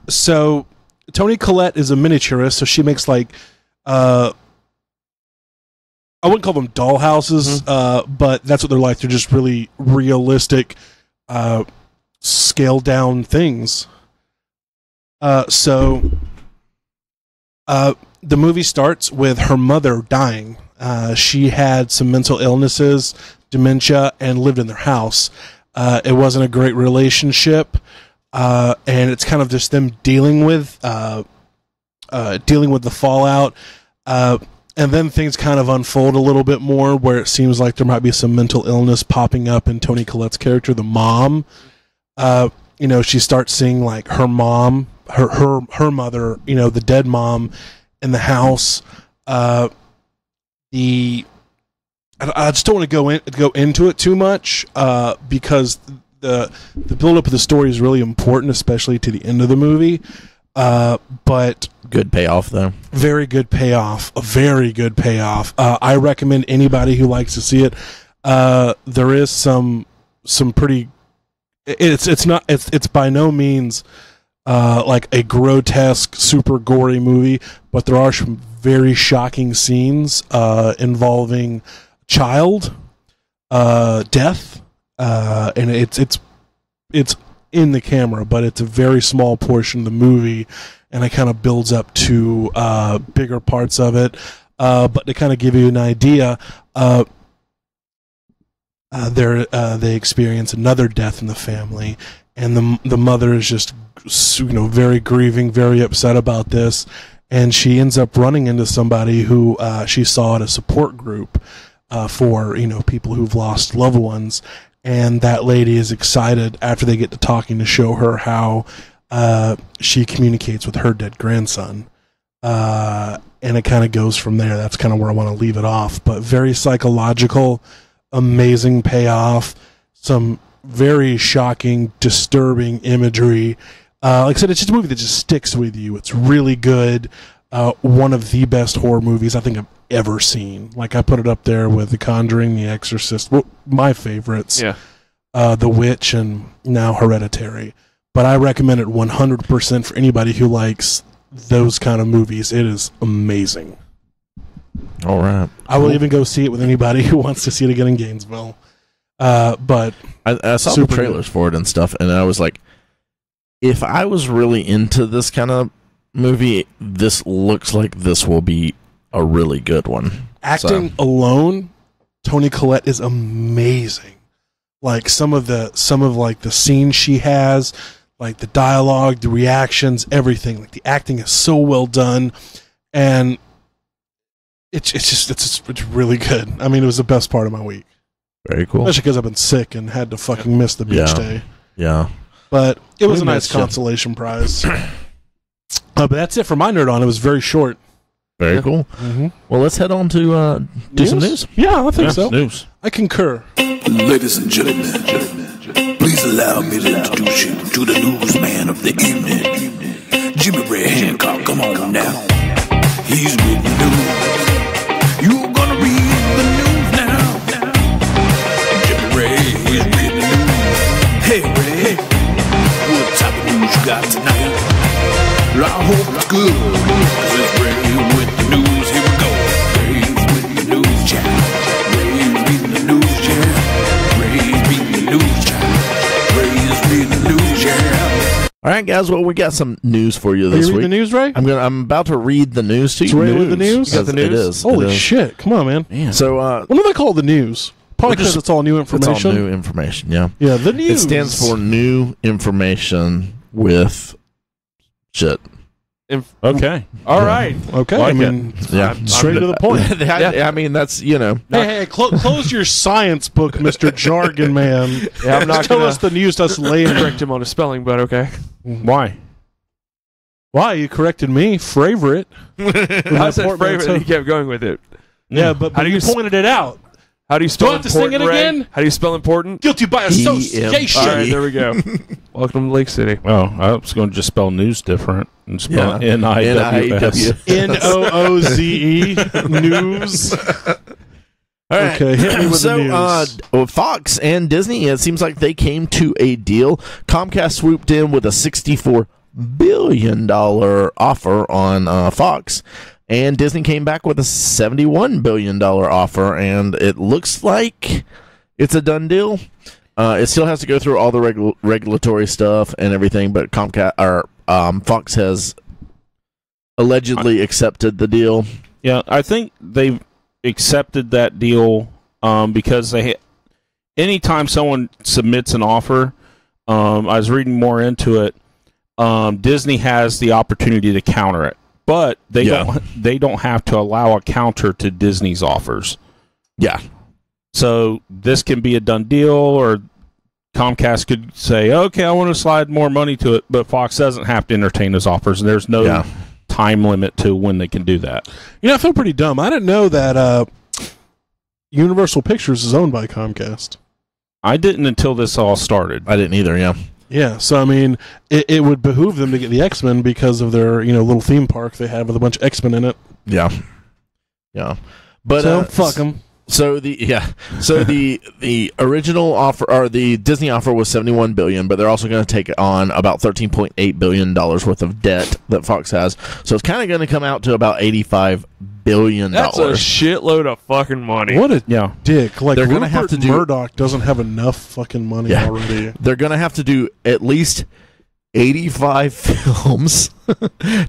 So Toni Collette is a miniaturist, so she makes like I wouldn't call them doll houses, but that's what they're like. They're just really realistic, scaled down things. So the movie starts with her mother dying. She had some mental illnesses, dementia, and lived in their house. It wasn't a great relationship, and it's kind of just them dealing with the fallout. And then things kind of unfold a little bit more, where it seems like there might be some mental illness popping up in Toni Collette's character, the mom. She starts seeing like her mom, her mother, the dead mom in the house. I just don't want to go into it too much because the build up of the story is really important, especially to the end of the movie. But good payoff, though. Very good payoff. A very good payoff. I recommend anybody who likes to see it. There is some pretty. It's by no means like a grotesque, super gory movie, but there are some very shocking scenes involving child death, and it's in the camera, but it's a very small portion of the movie, and it kind of builds up to bigger parts of it. But to kind of give you an idea, they experience another death in the family, and the mother is just very grieving, very upset about this, and she ends up running into somebody who she saw at a support group for people who've lost loved ones. And that lady is excited after they get to talking to show her how she communicates with her dead grandson. And it kind of goes from there. That's kind of where I want to leave it off. But very psychological, amazing payoff, some very shocking, disturbing imagery. Like I said, it's just a movie that just sticks with you. It's really good. One of the best horror movies I think I've ever seen. Like, I put it up there with The Conjuring, The Exorcist, my favorites. Yeah. The Witch, and now Hereditary. But I recommend it 100% for anybody who likes those kind of movies. It is amazing. All right. I will even go see it with anybody who wants to see it again in Gainesville. But I saw the trailers for it and stuff, and I was like, if I was really into this kind of movie, this looks like this will be a really good one. Acting alone, Toni Collette is amazing. Like some of the scenes she has, like the dialogue, the reactions, everything. Like the acting is so well done, and it's really good. I mean, it was the best part of my week. Very cool. Especially because I've been sick and had to fucking miss the beach day. Yeah. But it was a nice consolation prize. But that's it for my Nerd On. It was very short. Very cool. Mm-hmm. Well, let's head on to do some news. Yeah, I think so. News. I concur. Ladies and gentlemen, please allow me to introduce you to the newsman of the evening, Jimmy Ray Hancock. Come on now. He's with the news. You're gonna read the news now. Jimmy Ray is with the news. What's good? 'Cause it's Ray with the news. Here we go. Ray's with the news chat. Ray's reading the news chat. Ray's reading the news chat. Ray's reading the news chat. All right, guys. Well, we got some news for you this Are you week. reading the news, Ray? I'm about to read the news to you. It's Ray with the news? Because Got the it news? is. Holy it is. shit. Come on, man. So, What do they call the news? Probably because it's all new information. it's all new information. Yeah. Yeah, the news. It stands for new information with shit. Okay. All right. Okay, Like I mean, Yeah. straight to the point. I mean, that's, you know. Hey, close your science book, Mr. Jargon Man. Yeah, I'm not Just tell gonna us the news that's later. correct him on his spelling, but okay. Why? Why? You corrected me. Favorite. I said favorite, and he kept going with it. Yeah, but How do you you pointed it out. How do you spell Do I have to sing important, it Ray? again? How do you spell important? Guilty by association. All right, there we go. Welcome to Lake City. Oh, I was going to just spell news different and spell Yeah. NIWS. Nooze. News. All right. Okay, hit me with So, the news. Fox and Disney, it seems like they came to a deal. Comcast swooped in with a $64 billion offer on Fox, and Disney came back with a $71 billion offer, and it looks like it's a done deal. It still has to go through all the regulatory stuff and everything, but Fox has allegedly accepted the deal. Yeah, I think they've accepted that deal because anytime someone submits an offer, I was reading more into it, Disney has the opportunity to counter it, but they don't have to allow a counter to Disney's offers. Yeah. So this can be a done deal, or Comcast could say, okay, I want to slide more money to it, but Fox doesn't have to entertain those offers, and there's no time limit to when they can do that. You know, I feel pretty dumb. I didn't know that Universal Pictures is owned by Comcast. I didn't until this all started. I didn't either, yeah. Yeah, so I mean, it would behoove them to get the X-Men because of their little theme park they have with a bunch of X-Men in it. Yeah. Yeah. But So fuck them. So the original offer, or the Disney offer, was $71 billion, but they're also going to take on about $13.8 billion worth of debt that Fox has. So it's kind of going to come out to about $85 billion. That's a shitload of fucking money. What a Yeah. dick! Like They're gonna Rupert have to do- Murdoch doesn't have enough fucking money Yeah. already. They're going to have to do at least 85 films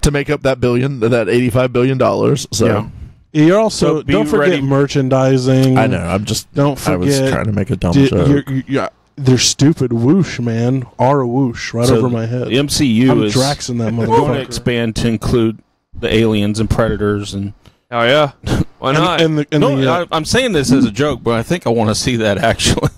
to make up that $85 billion. So Yeah. You're also So be don't forget ready. merchandising. I know. I'm just. Don't I was forget. trying to make a dumb joke. They're stupid whoosh, man. Our whoosh right So over my head. The MCU I'm is Drax in that going to motherfucker. expand to include the aliens and predators and. Oh yeah, why not? I'm saying this as a joke, but I think I want to see that actually.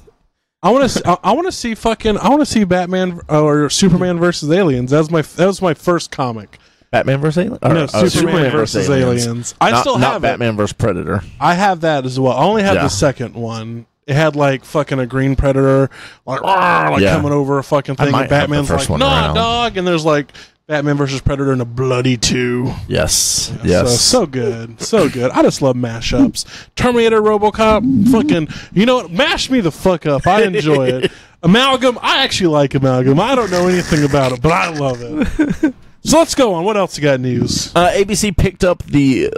I want to see Batman or Superman versus aliens. That was my first comic. Batman vs. Aliens? No, Superman versus aliens. I still have not Batman vs. Predator. I have that as well. I only have Yeah. the second one. It had like fucking a green predator coming over a fucking I thing. might And have the Batman's first like, one nah, around. dog. And there's like Batman versus Predator and a bloody 2. Yes. Yes. So good. So good. I just love mashups. Terminator, RoboCop, fucking, you know what? Mash me the fuck up. I enjoy it. Amalgam, I actually like Amalgam. I don't know anything about it, but I love it. So let's go on. What else you got news? ABC picked up the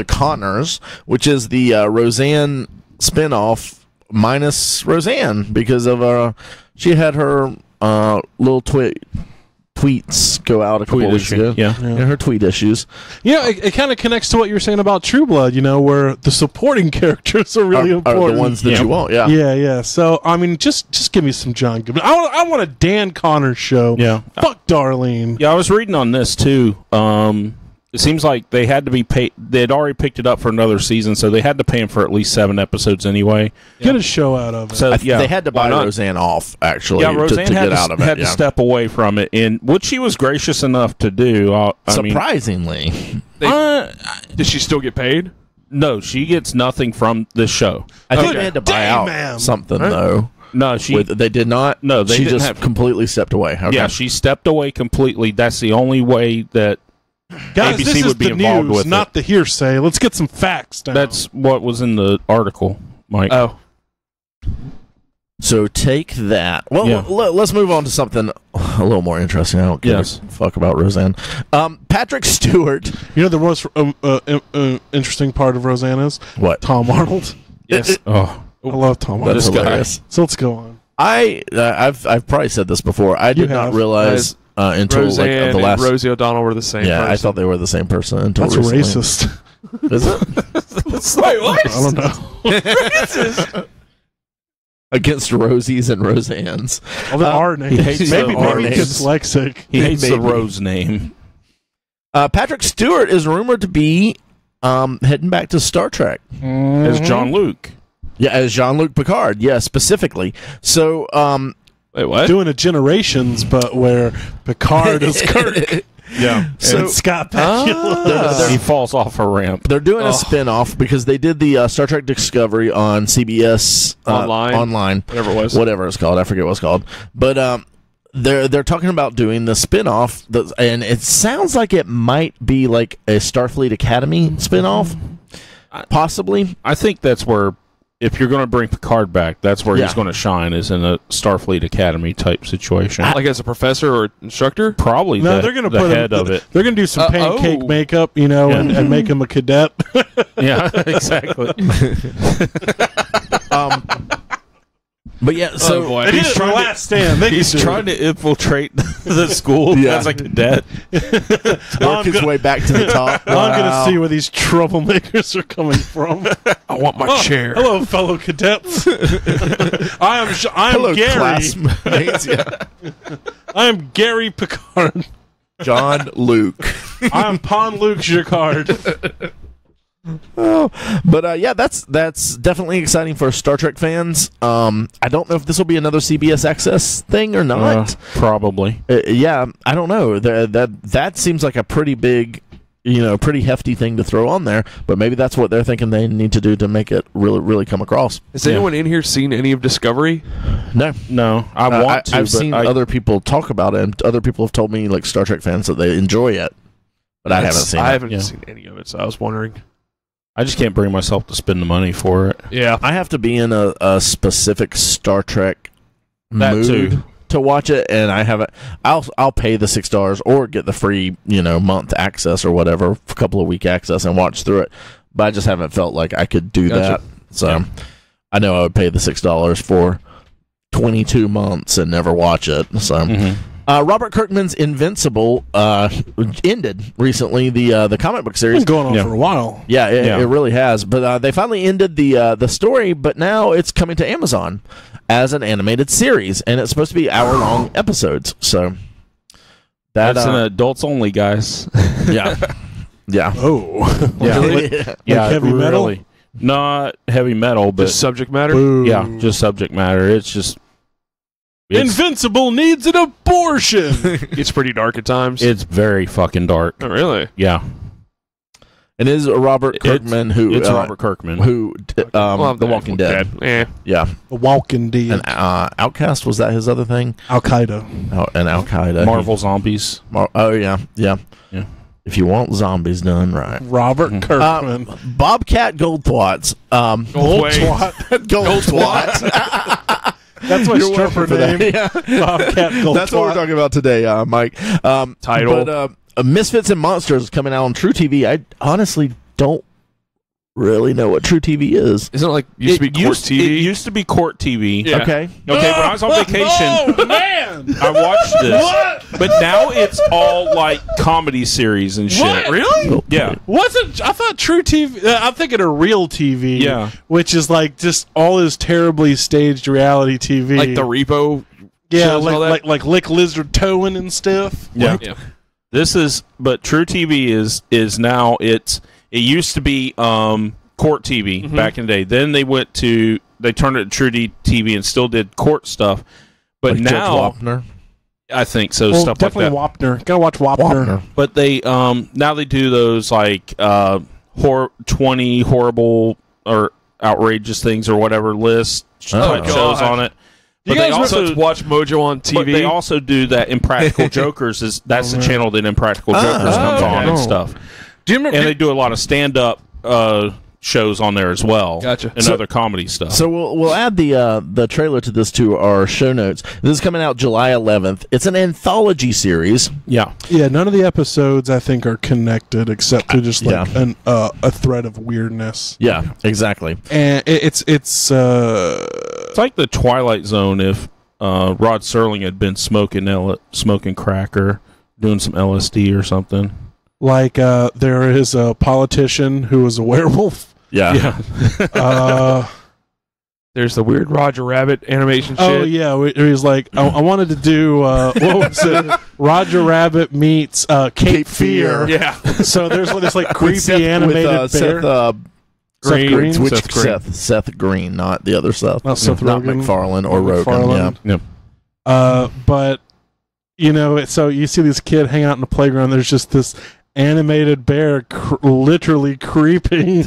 Connors, which is the Roseanne spinoff minus Roseanne, because of she had her little tweets go out a couple weeks ago. Yeah. Her tweet issues. Yeah, it kind of connects to what you were saying about True Blood, where the supporting characters are really important. Are the ones that you want, yeah. Yeah. So, I mean, just give me some John Goodman. I want a Dan Connors show. Yeah. Fuck Darlene. Yeah, I was reading on this too. It seems like they had to be paid. They had already picked it up for another season, so they had to pay him for at least 7 episodes anyway. Get a show out of it. So They had to buy Roseanne off, actually, yeah, Roseanne to had get out of it. had to step away from it, and which she was gracious enough to do. Surprisingly. Did she still get paid? No, she gets nothing from this show. I think they had to buy out something, though. No, they did not. No, they she didn't just completely stepped away. Okay. Yeah, she stepped away completely. That's the only way that Guys, ABC this is would be the involved news, with not it. the hearsay. Let's get some facts down. That's what was in the article, Mike. Oh, So take that. Well, Yeah. let's move on to something a little more interesting. I don't give a fuck about Roseanne. Patrick Stewart. You know the most interesting part of Roseanne is? What? Tom Arnold. Yes. I love Tom Arnold. That's hilarious. So let's go on. I've probably said this before. I did not realize until Roseanne like the last. and Rosie O'Donnell were the same. Yeah, person. I thought they were the same person until That's recently. racist. Is it? Wait, what? I don't know. Against Rosies and Roseannes. Well, there are names. He hates maybe the R he's names. dyslexic. He hates the Maybe. Rose name. Patrick Stewart is rumored to be heading back to Star Trek. As John Luke. Yeah, as Jean-Luc Picard. Yeah, specifically. So, Wait, what? Doing a Generations, but where Picard is Kirk. Yeah. And Scott Bakula. He falls off a ramp. they're doing a spin-off because they did the Star Trek Discovery on CBS online, whatever it's called. I forget what it's called, but they're talking about doing the spin-off, and it sounds like it might be like a Starfleet Academy spin-off, possibly. I think that's where, if you're going to bring Picard back, that's where he's going to shine, is in a Starfleet Academy type situation. Like as a professor or instructor? Probably They're going to the put head him, of it. They're going to do some pancake makeup, and make him a cadet. Yeah, exactly. But yeah, so boy. They did it in The Last Stand. He's trying to infiltrate the school as a cadet. work his way back to the top. I'm going to see where these troublemakers are coming from. I want my chair. Hello, fellow cadets. I'm Hello, Gary. classmates. Yeah. I'm Gary Picard. John Luke. I'm Pon Luke Jacquard. But yeah, that's definitely exciting for Star Trek fans. I don't know if this will be another CBS Access thing or not. Probably. Yeah, I don't know. That seems like a pretty big, pretty hefty thing to throw on there. But maybe that's what they're thinking they need to do to make it really, really come across. Has anyone in here seen any of Discovery? No. I want to. I've seen other people talk about it, and other people have told me, like Star Trek fans, that they enjoy it. But I haven't seen it. I haven't seen any of it, so I was wondering. I just can't bring myself to spend the money for it. Yeah. I have to be in a specific Star Trek That mood too. to watch it, and I haven't. I'll pay the $6 or get the free month access or whatever, a couple of week access, and watch through it. But I just haven't felt like I could do that. So I know I would pay the $6 for 22 months and never watch it. So. Robert Kirkman's Invincible ended recently. The comic book series It's been going on for a while. Yeah, it really has. But they finally ended the story, but now it's coming to Amazon as an animated series, and it's supposed to be hour-long episodes. So that's an adults only, guys. Yeah. Oh. Yeah. Yeah, heavy metal? really. Not heavy metal, but Just subject matter? yeah, just subject matter. It's Invincible needs an abortion. It's pretty dark at times. It's very fucking dark. Oh, really? Yeah. And it is Robert Kirkman who It's Robert Kirkman. who Well, The Walking Dead. Yeah. The Walking Dead. And Outcast, was that his other thing? Al Qaeda. And Al Qaeda. Marvel Zombies. Oh yeah. Yeah. If you want zombies done right. Robert Kirkman. Bobcat Goldthwait. Goldthwait. That's my stripper name. Yeah. Bobcat Goldthwait. That's what we're talking about today, Mike. Title. But Misfits and Monsters coming out on True TV. I honestly don't really know what True TV is. Isn't it like used to be Court TV? It used to be Court TV. Yeah. Okay. Okay, when I was on vacation, Oh, man! I watched this. But now it's all like comedy series and shit. What? Really? Yeah. Wasn't I thought True TV? I'm thinking of Real TV. Yeah. which is like just all this terribly staged reality TV, Like the Repo? yeah, shows and all that? like Lick Lizard Towing and stuff. Yeah. Yeah. This is, but True TV is now it used to be Court TV back in the day. Then they turned it to True TV and still did court stuff. But Like now, Judge Wapner. I think so. Well, stuff definitely like that. Wapner. Gotta watch Wapner. But they now they do those like 20 horrible or outrageous things or whatever list type shows God. on it. You But they guys also watch Mojo on TV? But they also do that Impractical Jokers. That's the channel that Impractical Jokers comes on and stuff. Do you remember? And they do a lot of stand up shows on there as well. Gotcha. And other comedy stuff. So we'll add the trailer to this to our show notes. This is coming out July 11th. It's an anthology series. Yeah. Yeah, none of the episodes I think are connected except to just like a thread of weirdness. Yeah, exactly. And it's like the Twilight Zone if Rod Serling had been smoking crack or doing some LSD or something. Like there is a politician who is a werewolf. Yeah. There's the weird Roger Rabbit animation shit. Oh yeah, he's like, I wanted to do what was it? Roger Rabbit meets Cape Fear. Yeah. So there's this like creepy animated bear. Seth Green, not the other Seth. Not Seth not Rogen. MacFarlane or Rogen. Yeah. But so you see this kid hang out in the playground. There's just this animated bear literally creeping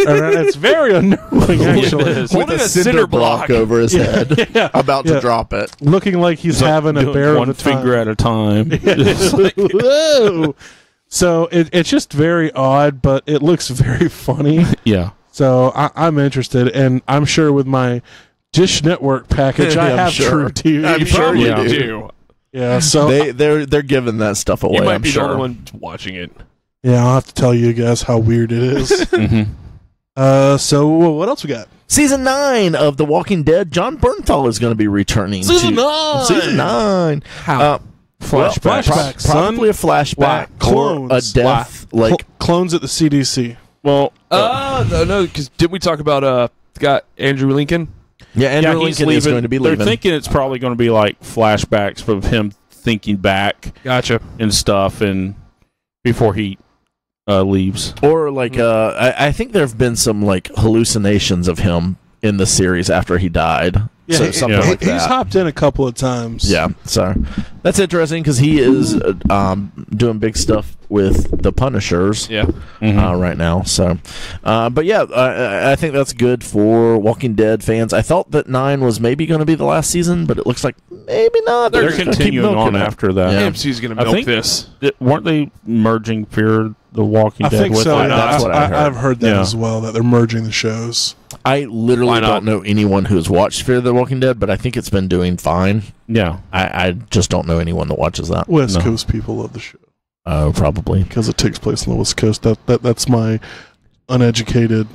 around. It's very unnerving, actually. With a cinder block over his head, about to drop it, looking like he's having a bear one finger at a time. Whoa! So it's just very odd, but it looks very funny. Yeah. So I'm interested, and I'm sure with my Dish Network package, I have True TV. I'm sure you do. Yeah, so they're giving that stuff away. You might I'm be sure. the only one watching it. Yeah, I'll have to tell you guys how weird it is. So what else we got? Season 9 of The Walking Dead. Jon Bernthal is going to be returning. Season 9. Season 9. How? Flashback, son. Probably a flashback or a death. Clones at the CDC. Well, no, because didn't we talk about got Andrew Lincoln? Yeah, Andrew he's Lincoln is leaving. going to be They're leaving. thinking it's probably going to be like flashbacks of him thinking back. Gotcha. And stuff, and before he leaves. Or like, I think there have been some like hallucinations of him in the series after he died. Yeah, so something like that. He's hopped in a couple of times. Yeah, so that's interesting because he is doing big stuff with the Punishers right now. So, but yeah, I think that's good for Walking Dead fans. I thought that 9 was maybe going to be the last season, but it looks like maybe not. They're continuing on after that. Yeah. AMC's going to milk this. Weren't they merging Fear the Walking I Dead think with so. it? That's what I heard. I've heard that as well, that they're merging the shows. I literally don't know anyone who's watched Fear the Walking Dead, but I think it's been doing fine. Yeah. I just don't know anyone that watches that. West Coast people love the show. Oh, probably. Because it takes place on the West Coast. That's my uneducated,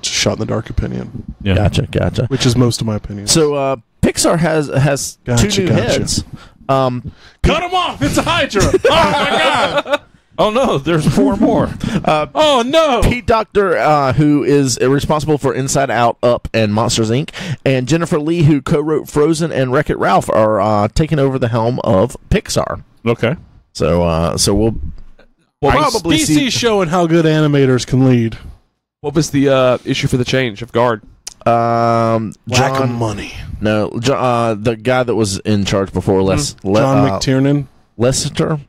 shot in the dark opinion. Yeah. Gotcha. Which is most of my opinion. So Pixar has two new heads. Cut them off! It's a Hydra! Oh my god! Oh no, there's 4 more. Oh no! Pete Docter, who is responsible for Inside Out, Up, and Monsters Inc., and Jennifer Lee, who co-wrote Frozen and Wreck-It Ralph, are taking over the helm of Pixar. Okay. So we'll probably DC see. showing how good animators can lead. What was the issue for the change of guard? Lack of money. No, the guy that was in charge before, John McTiernan. Lester.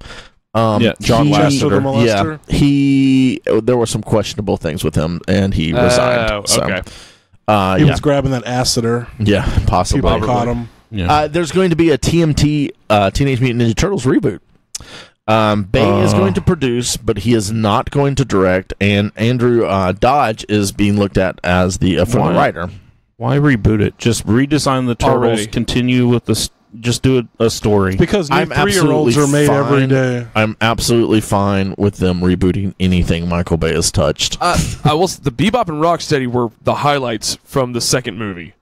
John Chester the Molester. Yeah, there were some questionable things with him, and he resigned. So, okay. He was grabbing that acetater. Yeah, possibly. People caught him. Yeah. There's going to be a TMNT Teenage Mutant Ninja Turtles reboot. Bay is going to produce, but he is not going to direct, and Andrew Dodge is being looked at as the writer. Why reboot it? Just redesign the Turtles, Already. continue with the... Just do a story. Because new I'm 3-year-olds are made every day. I'm absolutely fine with them rebooting anything Michael Bay has touched. I will. The Bebop and Rocksteady were the highlights from the second movie.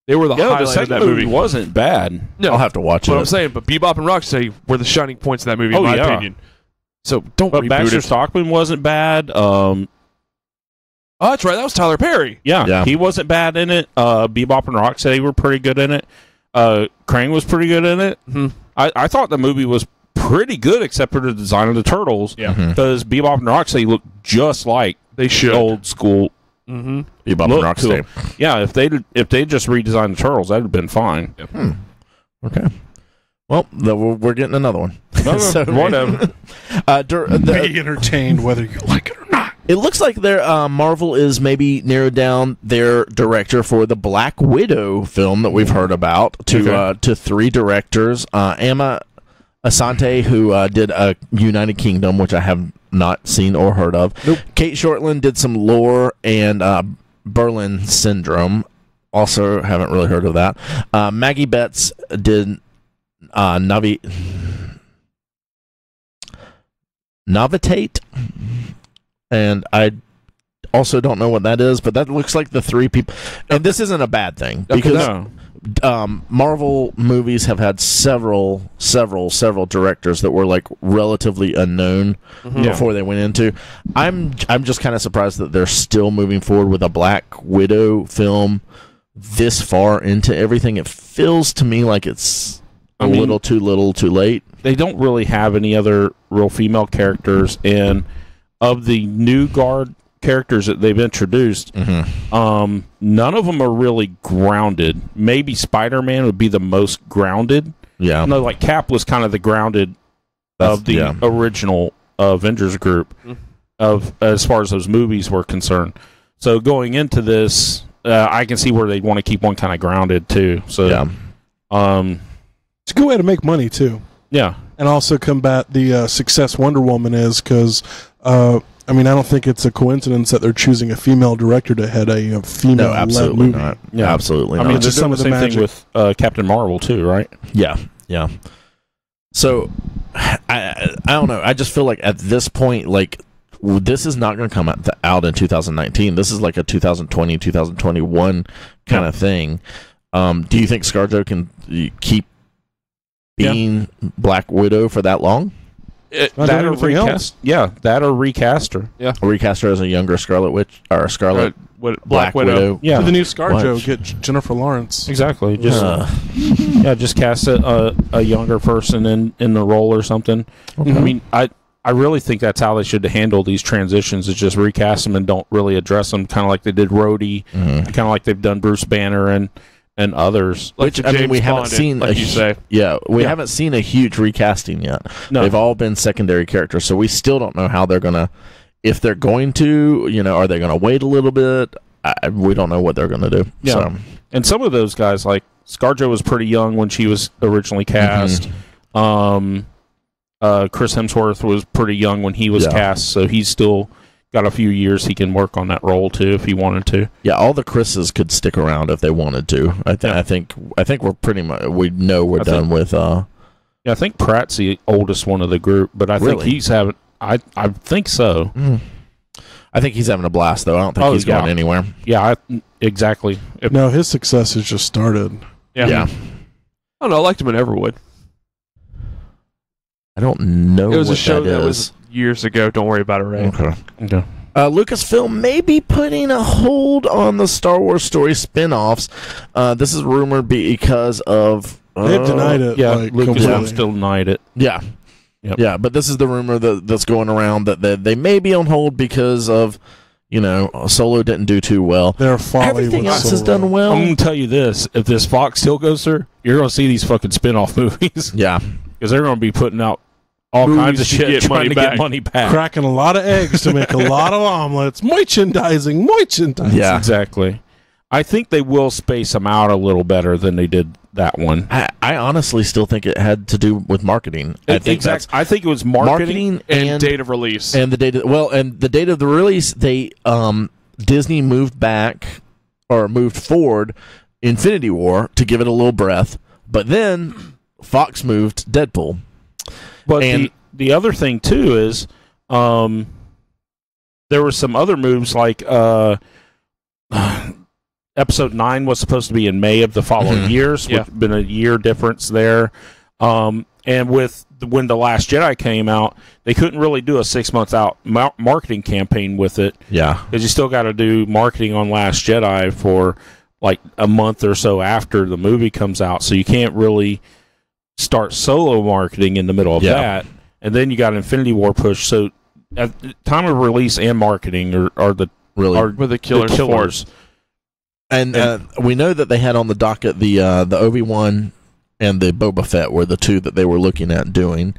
They were the highlight the second of that movie. wasn't bad. No, I'll have to watch it. What I'm saying, but Bebop and Rocksteady were the shining points of that movie, in my opinion. So don't But reboot Baxter it. Stockman wasn't bad. Oh, that's right. That was Tyler Perry. Yeah. He wasn't bad in it. Bebop and Rocksteady were pretty good in it. Krang was pretty good in it. Mm-hmm. I thought the movie was pretty good, except for the design of the turtles. Yeah. Because Bebop and Rocksteady look just like They should. old school. Mm-hmm. Bebop and Look to Rocksteady. 'em. Yeah, if they just redesigned the turtles, that'd have been fine. Okay. Well, we're getting another one. So, Whatever. Be entertained whether you like it or not. It looks like Marvel is maybe narrowed down their director for the Black Widow film that we've heard about to 3 directors. Asante, who did United Kingdom, which I have not seen or heard of. Nope. Kate Shortland did some Lore and Berlin Syndrome. Also haven't really heard of that. Maggie Betts did Novitate, and I also don't know what that is, but that looks like the three people. And this isn't a bad thing, because Marvel movies have had several directors that were like relatively unknown before they went into. I'm just kind of surprised that they're still moving forward with a Black Widow film this far into everything. It feels to me like it's a little too late. They don't really have any other real female characters, and of the new guard characters that they've introduced, none of them are really grounded. Maybe Spider-Man would be the most grounded. Yeah. No, like Cap was kind of the grounded of the original Avengers group of as far as those movies were concerned. So going into this, I can see where they'd want to keep one kind of grounded too. So it's a good way to make money too. Yeah. And also combat the success Wonder Woman is, because I don't think it's a coincidence that they're choosing a female director to head a female-led movie. Not. Yeah, absolutely not. I mean, just some of the same magic thing with Captain Marvel too, right? Yeah. So, I don't know. I just feel like at this point, like, this is not going to come out in 2019. This is like a 2020, 2021 kind of thing. Do you think ScarJo can keep being Black Widow for that long? That or recast. Yeah, that or recast her. Yeah, or recast her as a younger Scarlet Witch or Scarlet Black Widow. Yeah, for the new ScarJo, get Jennifer Lawrence. Exactly. Just just cast a younger person in the role or something. Okay. I mean, I really think that's how they should handle these transitions, is just recast them and don't really address them, kind of like they did Rhodey, kind of like they've done Bruce Banner and others. Like Which, I mean, we haven't seen, like you say. Yeah, we haven't seen a huge recasting yet. No. They've all been secondary characters, so we still don't know how they're going to, if they're going to, are they going to wait a little bit? We don't know what they're going to do. Yeah. So. And some of those guys, like ScarJo was pretty young when she was originally cast. Chris Hemsworth was pretty young when he was cast, so he's still got a few years he can work on that role too if he wanted to. Yeah, all the Chris's could stick around if they wanted to. I think we're pretty much, we know we're done with. Yeah, I think Pratt's the oldest one of the group, but I think he's having. I think so. I think he's having a blast though. I don't think he's going anywhere. Yeah, exactly. No, his success has just started. Yeah. I don't know. I liked him in Everwood. I don't know. It was what a show that is. was years ago. Don't worry about it, Ray. Okay. Lucasfilm may be putting a hold on the Star Wars story spin-offs. This is rumored because of... They've denied it. Yeah, like, Lucasfilm still denied it. Yeah. Yep. Yeah, but this is the rumor that's going around that they may be on hold because of, Solo didn't do too well. Their folly. Everything else Solo has done well. I'm going to tell you this. If this Fox still goes through, you're going to see these fucking spin-off movies. Yeah. Because they're going to be putting out all movies kinds of to shit get trying money to back. get money back. cracking a lot of eggs to make a lot of omelets. Merchandising. Yeah. Exactly. I think they will space them out a little better than they did that one. I honestly still think it had to do with marketing. I think it was marketing and date of release. And the date of the release, they Disney moved forward Infinity War to give it a little breath, but then Fox moved Deadpool. But the other thing too is there were some other moves like Episode 9 was supposed to be in May of the following years, which been a year difference there. And when The Last Jedi came out, they couldn't really do a 6 months out marketing campaign with it. Yeah. Because you still got to do marketing on Last Jedi for like a month or so after the movie comes out. So you can't really start solo marketing in the middle of that. And then you got Infinity War push. So at the time of release and marketing are the killers. And we know that they had on the docket the Obi-Wan and the Boba Fett were the two that they were looking at doing.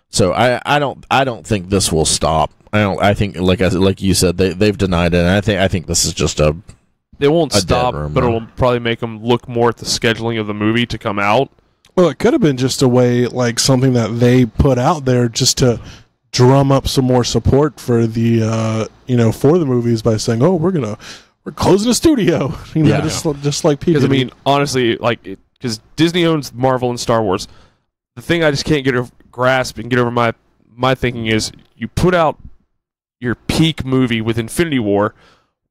So I don't think this will stop. I think like you said they've denied it. And I think this is just they won't stop, but it'll probably make them look more at the scheduling of the movie to come out. Well, it could have been just a way, like something that they put out there just to drum up some more support for the, for the movies by saying, "Oh, we're closing the studio," just like people. Because I mean, honestly, because Disney owns Marvel and Star Wars. The thing I just can't grasp and get over my thinking is, you put out your peak movie with Infinity War.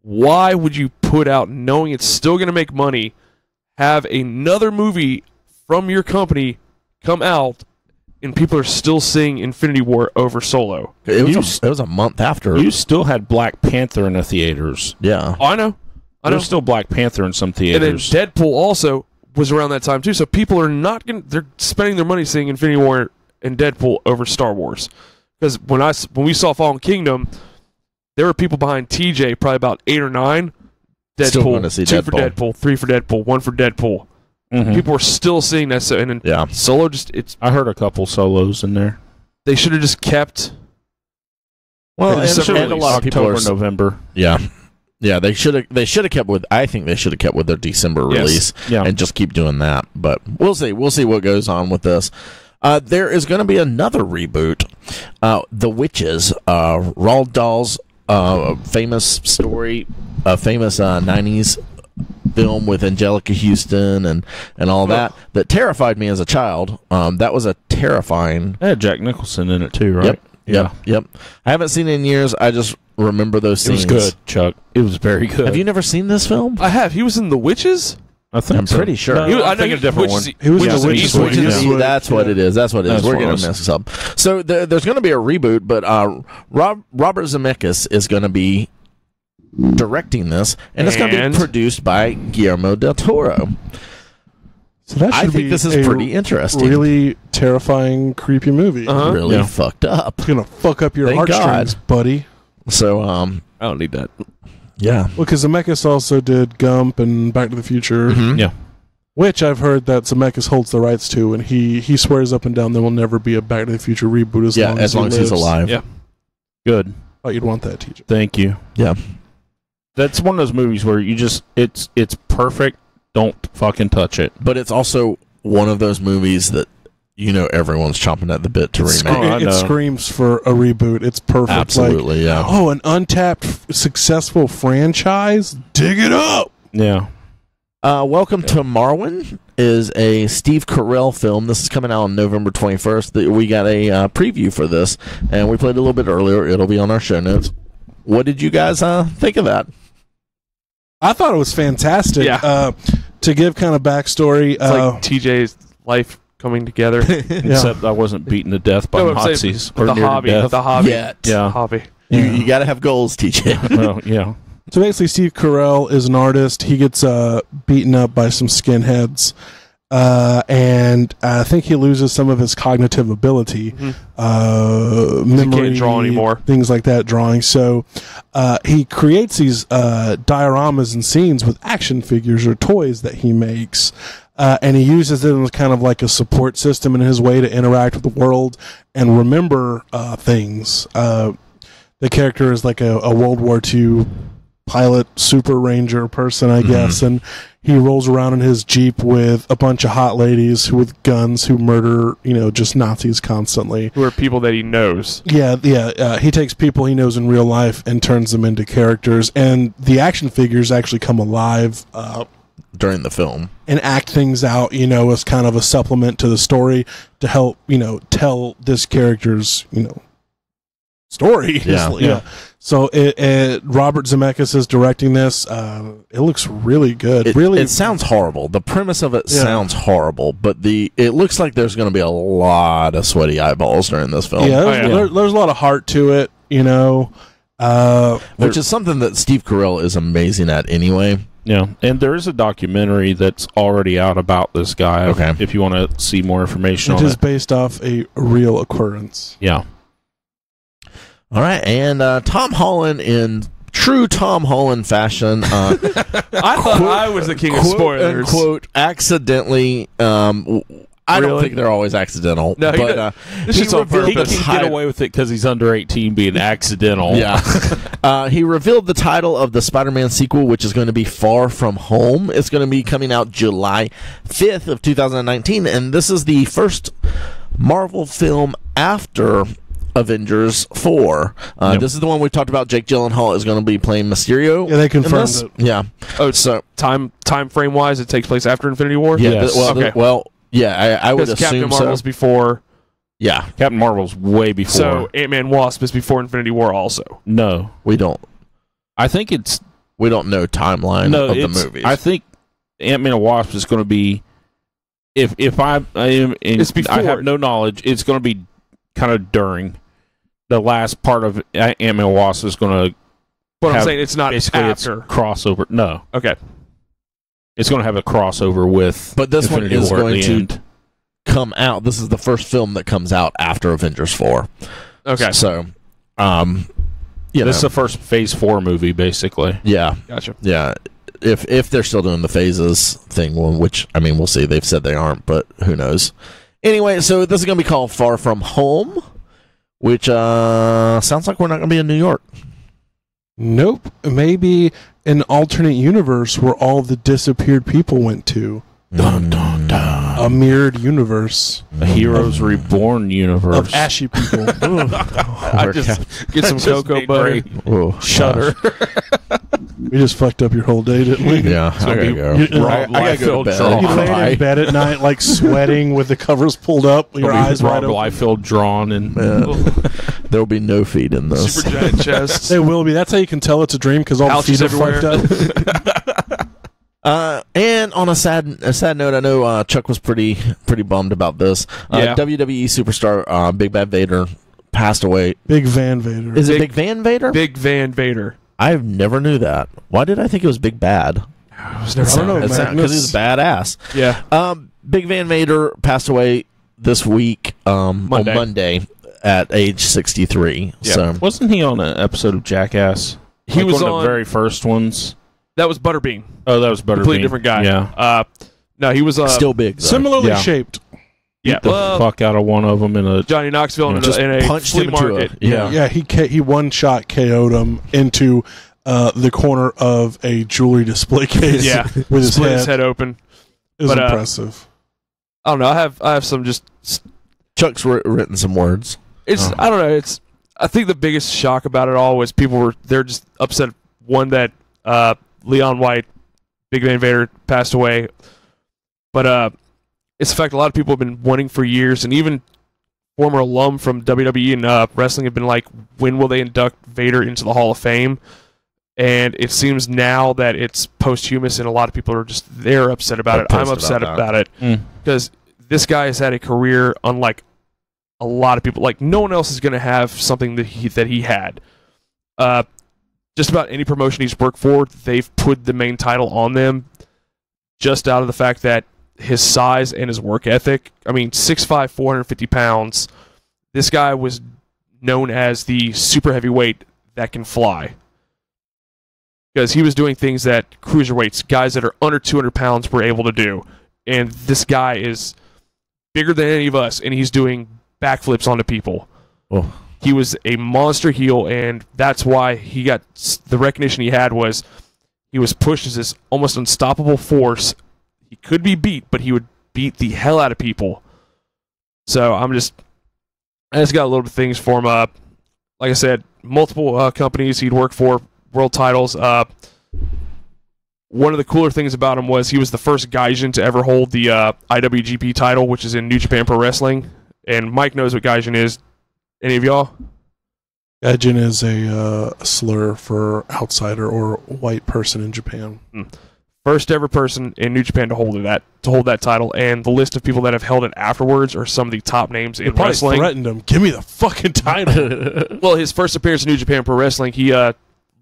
Why would you put out, knowing it's still going to make money, have another movie from your company come out, and people are still seeing Infinity War over Solo? It was a month after. You still had Black Panther in the theaters. Yeah. Oh, I know. There's still Black Panther in some And then theaters. Deadpool also was around that time too. So people are they're spending their money seeing Infinity War and Deadpool over Star Wars. Because when we saw Fallen Kingdom, there were people behind TJ, probably about 8 or 9. Still want to Deadpool, see 2 for Deadpool. Deadpool, 3 for Deadpool, 1 for Deadpool. Mhm. People are still seeing that. So, and then Yeah. Solo I heard a couple solos in there. they should have just kept. Well, They and, should have and a lot of people October, are. November. Yeah. Yeah, they should have kept with. I think they should have kept with their December Yes. release Yeah. and just keep doing that. But we'll see. We'll see what goes on with this. There is going to be another reboot. The Witches, Roald Dahl's famous story, famous 90s film with Angelica Houston and all that terrified me as a child. That was a terrifying. It had Jack Nicholson in it too, right? Yep. I haven't seen it in years. I just remember those It scenes. was good, Chuck. It was very good. Have you never seen this film? I have. He was in The Witches. I think I'm pretty sure. No, He was- I'm I know thinking a different one. He was in Witches The in Witches. Eastwood. Witches. See, that's what it is. That's what it is. That's We're what it getting was. mixed up. So there's going to be a reboot, but Robert Zemeckis is going to be directing this, and it's going to And? be produced by Guillermo del Toro. So that I should think be this is a pretty interesting. Really terrifying, creepy movie. Uh-huh. Really Yeah. fucked up. It's gonna fuck up your Thank heartstrings, buddy. So I don't need that. yeah. Well, because Zemeckis also did Gump and Back to the Future, Mhm. Yeah. which I've heard that Zemeckis holds the rights to, and he swears up and down there will never be a Back to the Future reboot as long as he's lives. alive. Yeah. Good. Oh, you'd want that, TJ. Thank you. Yeah. That's one of those movies where you just it's perfect. Don't fucking touch it. But it's also one of those movies that everyone's chomping at the bit to remake. I It know. screams for a reboot. It's perfect. Absolutely, yeah. Oh, an untapped, successful franchise? Dig it up! Yeah. Welcome to Marwen is a Steve Carell film. This is coming out on November 21st. We got a preview for this, and we played a little bit earlier. It'll be on our show notes. What did you guys think of that? I thought it was fantastic. Yeah. To give kind of backstory, It's like TJ's life coming together. Except I wasn't beaten to death by No, I'm saying, Nazis but or the near to hobby, death. the hobby, Yet. Yeah. hobby. You got to have goals, TJ. Well, yeah. so basically, Steve Carell is an artist. He gets beaten up by some skinheads, and I think he loses some of his cognitive ability, memory, can't draw anymore. things like that, drawing. So he creates these dioramas and scenes with action figures or toys that he makes. And he uses it as kind of like a support system in his way to interact with the world and remember things. The character is like a World War II pilot super ranger person, I guess, and he rolls around in his Jeep with a bunch of hot ladies with guns who murder, just Nazis constantly. Who are people that he knows. Yeah. He takes people he knows in real life and turns them into characters, and the action figures actually come alive During the film. and act things out, as kind of a supplement to the story to help, tell this character's, story. Yeah. So Robert Zemeckis is directing this. It looks really good. It sounds horrible. The premise of it sounds horrible, but it looks like there's going to be a lot of sweaty eyeballs during this film. Yeah, Oh, yeah. There's a lot of heart to it, Which is something that Steve Carell is amazing at anyway. Yeah. And there is a documentary that's already out about this guy. Okay. If you want to see more information It on is it. based off a real occurrence. Yeah. All right, and Tom Holland in true Tom Holland fashion. I thought I was the king of quote spoilers. unquote accidentally I don't Really? think they're always accidental. No, but this he is on revealed He the can get title. away with it because he's under 18 being accidental. Yeah. He revealed the title of the Spider-Man sequel, which is going to be Far From Home. It's going to be coming out July 5th of 2019, and this is the first Marvel film after Avengers 4. This is the one we talked about. Jake Gyllenhaal is going to be playing Mysterio. Yeah, they confirmed it. Yeah. Oh, So time frame wise, it takes place after Infinity War. yeah. Yes. I would Because assume Captain Marvel's so. before. Yeah, Captain Marvel's way before. So Ant-Man Wasp is before Infinity War also. No. we don't know timeline of the movies. I think Ant-Man and Wasp is going to be, if I am, It's before. I have no knowledge, it's going to be kind of during. The last part of Ant-Man and Wasp is going to But I'm have- saying it's not basically after. it's crossover. No. Okay. It's going to have a crossover with But this one Infinity is War at going the to end. come out. This is the first film that comes out after Avengers 4. Okay. So, This is the first Phase 4 movie, basically. yeah, Gotcha. yeah. If they're still doing the phases thing, well, which I mean, we'll see. They've said they aren't, but who knows? Anyway, so this is going to be called Far From Home, which sounds like we're not going to be in New York. Nope. Maybe an alternate universe where all the disappeared people went to. Dun, dun, dun. A mirrored universe A Heroes Reborn universe. of ashy people. I just get some Just cocoa made butter. Ray Oh, shudder. We just fucked up your whole day, didn't we? Yeah, I gotta go. You- I gotta go to bed. Rob You and laid cry. in bed at night, like sweating with the covers pulled up, your eyes wide Rob open. Liefeld drawn and There will be no feed in this. Super giant chests. They will be. That's how you can tell it's a dream because all the Pouches feet are everywhere. fucked up. And on a sad note, I know Chuck was pretty bummed about this. Yeah. WWE Superstar Big Bad Vader passed away. Big Van Vader. Is it Big Van Vader? Big Van Vader. I never knew that. Why did I think it was Big Bad? I don't know, Because Magnus. he's badass. Yeah. Big Van Vader passed away this week on Monday at age 63. Yeah. So wasn't he on an episode of Jackass? He Like was one of on- the very first ones. That was Butterbean. Oh, that was Butterbean. Completely different guy. Yeah. No, he was still big. Though. Similarly Yeah. shaped. yeah. Beat the Well, fuck out of one of them in a. Johnny Knoxville in, Just in a punched flea him into market. Yeah, he one shot KO'd him into the corner of a jewelry display case. Yeah. with his Split head. his head open. It was But, impressive. I don't know. I have some just. Chuck's written some words. It's I don't know. It's I think the biggest shock about it all was they're just upset. One that Leon White, Big Van Vader, passed away, but it's the fact a lot of people have been wanting for years, and even former alum from WWE and wrestling have been like, when will they induct Vader into the Hall of Fame? And it seems now that it's posthumous, and a lot of people are just they're upset about it. I'm pissed upset about about it because this guy has had a career unlike a lot of people. Like no one else is going to have something that he had. Just about any promotion he's worked for, they've put the main title on them just out of the fact that his size and his work ethic. I mean, 6'5", 450 pounds. This guy was known as the super heavyweight that can fly. Because he was doing things that cruiserweights, guys that are under 200 pounds, were able to do. And this guy is bigger than any of us, and he's doing backflips onto people. Oh. He was a monster heel, and that's why he got the recognition he had. Was he was pushed as this almost unstoppable force. He could be beat, but he would beat the hell out of people. So I just got a little bit of things for him. Like I said, multiple companies he'd worked for, world titles. One of the cooler things about him was he was the first Gaijin to ever hold the IWGP title, which is in New Japan Pro Wrestling. And Mike knows what Gaijin is. Any of y'all? Gaijin is a slur for outsider or white person in Japan. First ever person in New Japan to hold that title, and the list of people that have held it afterwards are some of the top names in Probably wrestling. threatened him. Give me the fucking title. Well, his first appearance in New Japan Pro Wrestling, he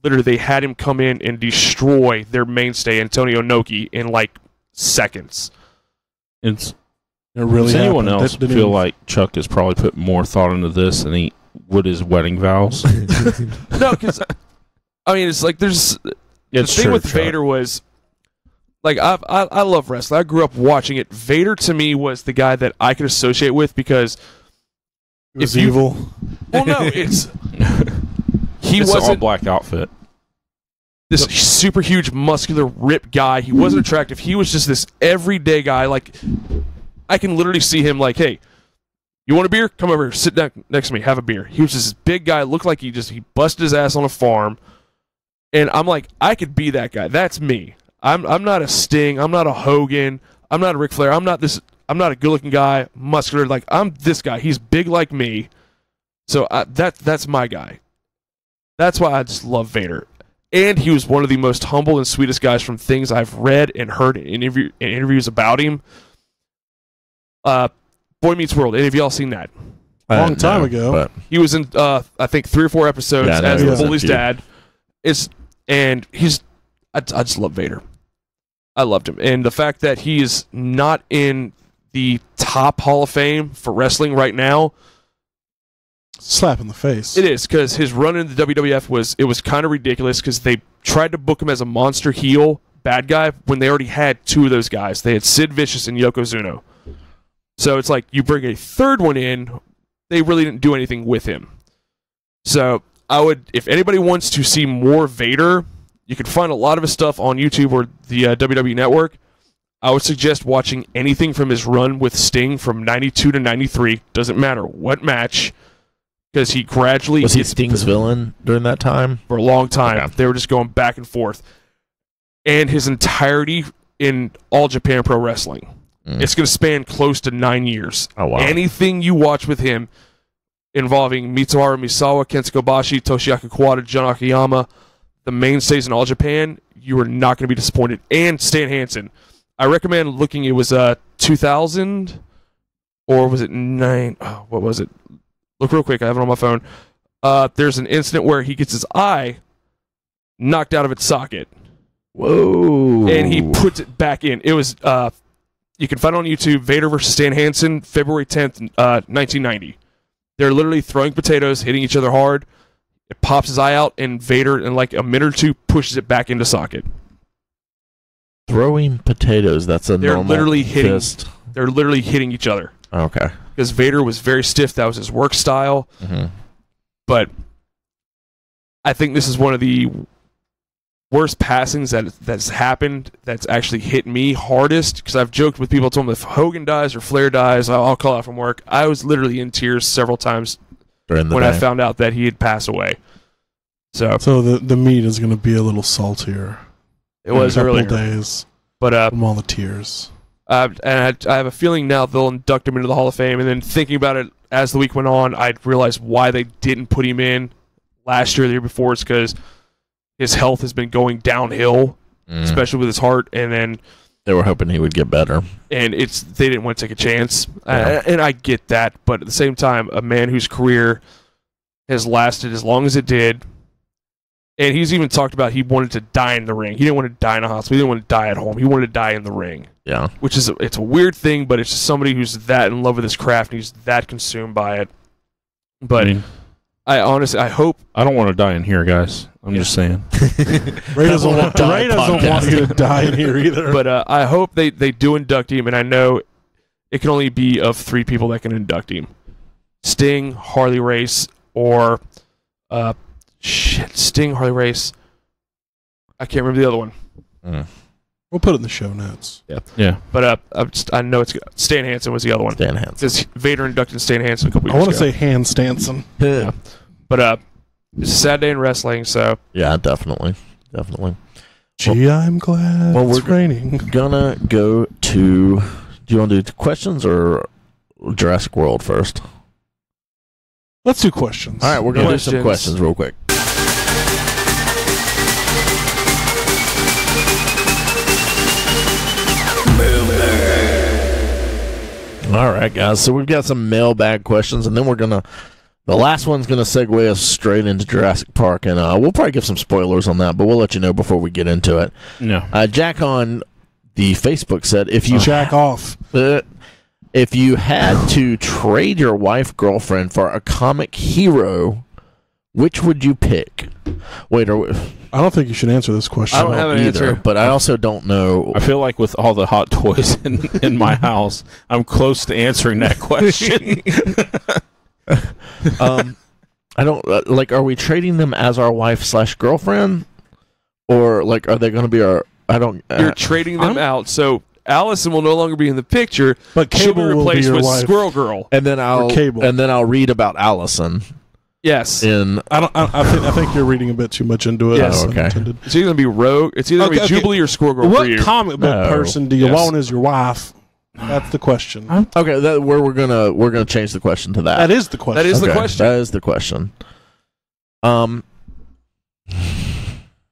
literally they had him come in and destroy their mainstay Antonio Inoki in like seconds. It's, It really does anyone happened. else That didn't feel even- like Chuck has probably put more thought into this than he would his wedding vows? No, because I mean, it's like there's It's the thing true, with Chuck. Vader was like I love wrestling. I grew up watching it. Vader to me was the guy that I could associate with because He was evil. Well, no, it's he It's an wasn't all-black outfit. this super huge, muscular, ripped guy. He wasn't attractive. He was just this everyday guy. Like, I can literally see him like, hey, you want a beer? Come over here. Sit down next to me. Have a beer. He was just this big guy. Looked like he busted his ass on a farm. And I'm like, I could be that guy. That's me. I'm not a Sting. I'm not a Hogan. I'm not a Ric Flair. I'm not a good-looking guy, muscular. Like, I'm this guy. He's big like me. So that's my guy. That's why I just love Vader. And he was one of the most humble and sweetest guys from things I've read and heard in interviews about him. Boy Meets World. Any of y'all seen that? Long time ago. But He was in, I think, 3 or 4 episodes Yeah, I know as he the was in a bully's few. dad. I just love Vader. I loved him. And the fact that he is not in the top Hall of Fame for wrestling right now, Slap in the face. it is, because his run in the WWF was kind of ridiculous because they tried to book him as a monster heel bad guy when they already had 2 of those guys. They had Sid Vicious and Yokozuna. So it's like you bring a third one in, they really didn't do anything with him. So I would, if anybody wants to see more Vader, you can find a lot of his stuff on YouTube or the WWE Network. I would suggest watching anything from his run with Sting from 92 to 93. Doesn't matter what match, because he gradually was he gets Sting's villain during that time? for a long time. Okay. They were just going back and forth. And his entirety in All Japan Pro Wrestling. It's going to span close to 9 years. Oh, wow. Anything you watch with him involving Mitsuharu Misawa, Kensuke Bashi, Toshiaki Kawada, Jun Akiyama, the mainstays in All Japan, you are not going to be disappointed. And Stan Hansen. I recommend looking, it was 2000, or was it 9? Oh, what was it? Look real quick, I have it on my phone. There's an incident where he gets his eye knocked out of its socket. Whoa! And he puts it back in. It was, you can find it on YouTube, Vader versus Stan Hansen, February 10th, 1990. They're literally throwing potatoes, hitting each other hard. It pops his eye out, and Vader, in like a minute or 2, pushes it back into socket. Throwing potatoes. That's a They're normal literally hitting. fist. They're literally hitting each other. Okay. Because Vader was very stiff. That was his work style. Mm-hmm. But I think this is one of the worst passings that's happened, that's actually hit me hardest, because I've joked with people, told them if Hogan dies or Flair dies, I'll call out from work. I was literally in tears several times During the when day. I found out that he had passed away. So the meat is going to be a little saltier. it was in a couple earlier. days But from all the tears. and I have a feeling now they'll induct him into the Hall of Fame, and then thinking about it as the week went on, I realized why they didn't put him in last year or the year before. It's because his health has been going downhill, especially with his heart, and then They were hoping he would get better. and they didn't want to take a chance. Yeah. And I get that, but at the same time, a man whose career has lasted as long as it did, and he's even talked about he wanted to die in the ring. He didn't want to die in a hospital. He didn't want to die at home. He wanted to die in the ring. Yeah. Which is it's a weird thing, but it's just somebody who's that in love with his craft and he's that consumed by it. But I honestly, I hope I don't want to die in here, guys. I'm just saying. Ray doesn't want you to die in here either. But I hope they do induct him, and I know it can only be of 3 people that can induct him: Sting, Harley Race, or Sting, Harley Race. I can't remember the other one. We'll put it in the show notes. Yeah. But I know it's Stan Hansen was the other one. Stan Hansen. Because Vader inducted Stan Hansen a couple I years want ago. to say Hand Stanson. Yeah. But it's a sad day in wrestling, so Yeah, definitely. Gee, I'm glad well, it's raining. Gonna go to. Do you want to do questions or Jurassic World first? Let's do questions. All right, we're gonna do some Questions. questions real quick. All right, guys. So we've got some mailbag questions, and then we're gonna. The last one's gonna segue us straight into Jurassic Park, and we'll probably give some spoilers on that, but we'll let you know before we get into it. No. Jack on the Facebook said, if you Jack off. if you had to trade your wife girlfriend for a comic hero, which would you pick? Wait, I don't think you should answer this question. I don't have an answer. But I also don't know. I feel like with all the hot toys in my house, I'm close to answering that question. I don't like. Are we trading them as our wife/girlfriend, or like are they going to be our? I don't. You're trading them out, so Allison will no longer be in the picture, but she'll be Cable will be replaced your with wife. Squirrel Girl. and then I'll read about Allison. Yes. I think you're reading a bit too much into it. Yes. Okay. Unintended. It's either going to be Rogue. It's either going to be Jubilee or Squirrel Girl for What you. comic book No. person do you Yes. want as your wife? That's the question. Okay, we're gonna change the question to that. That is the question. That is the Okay, question. That is the question. I'm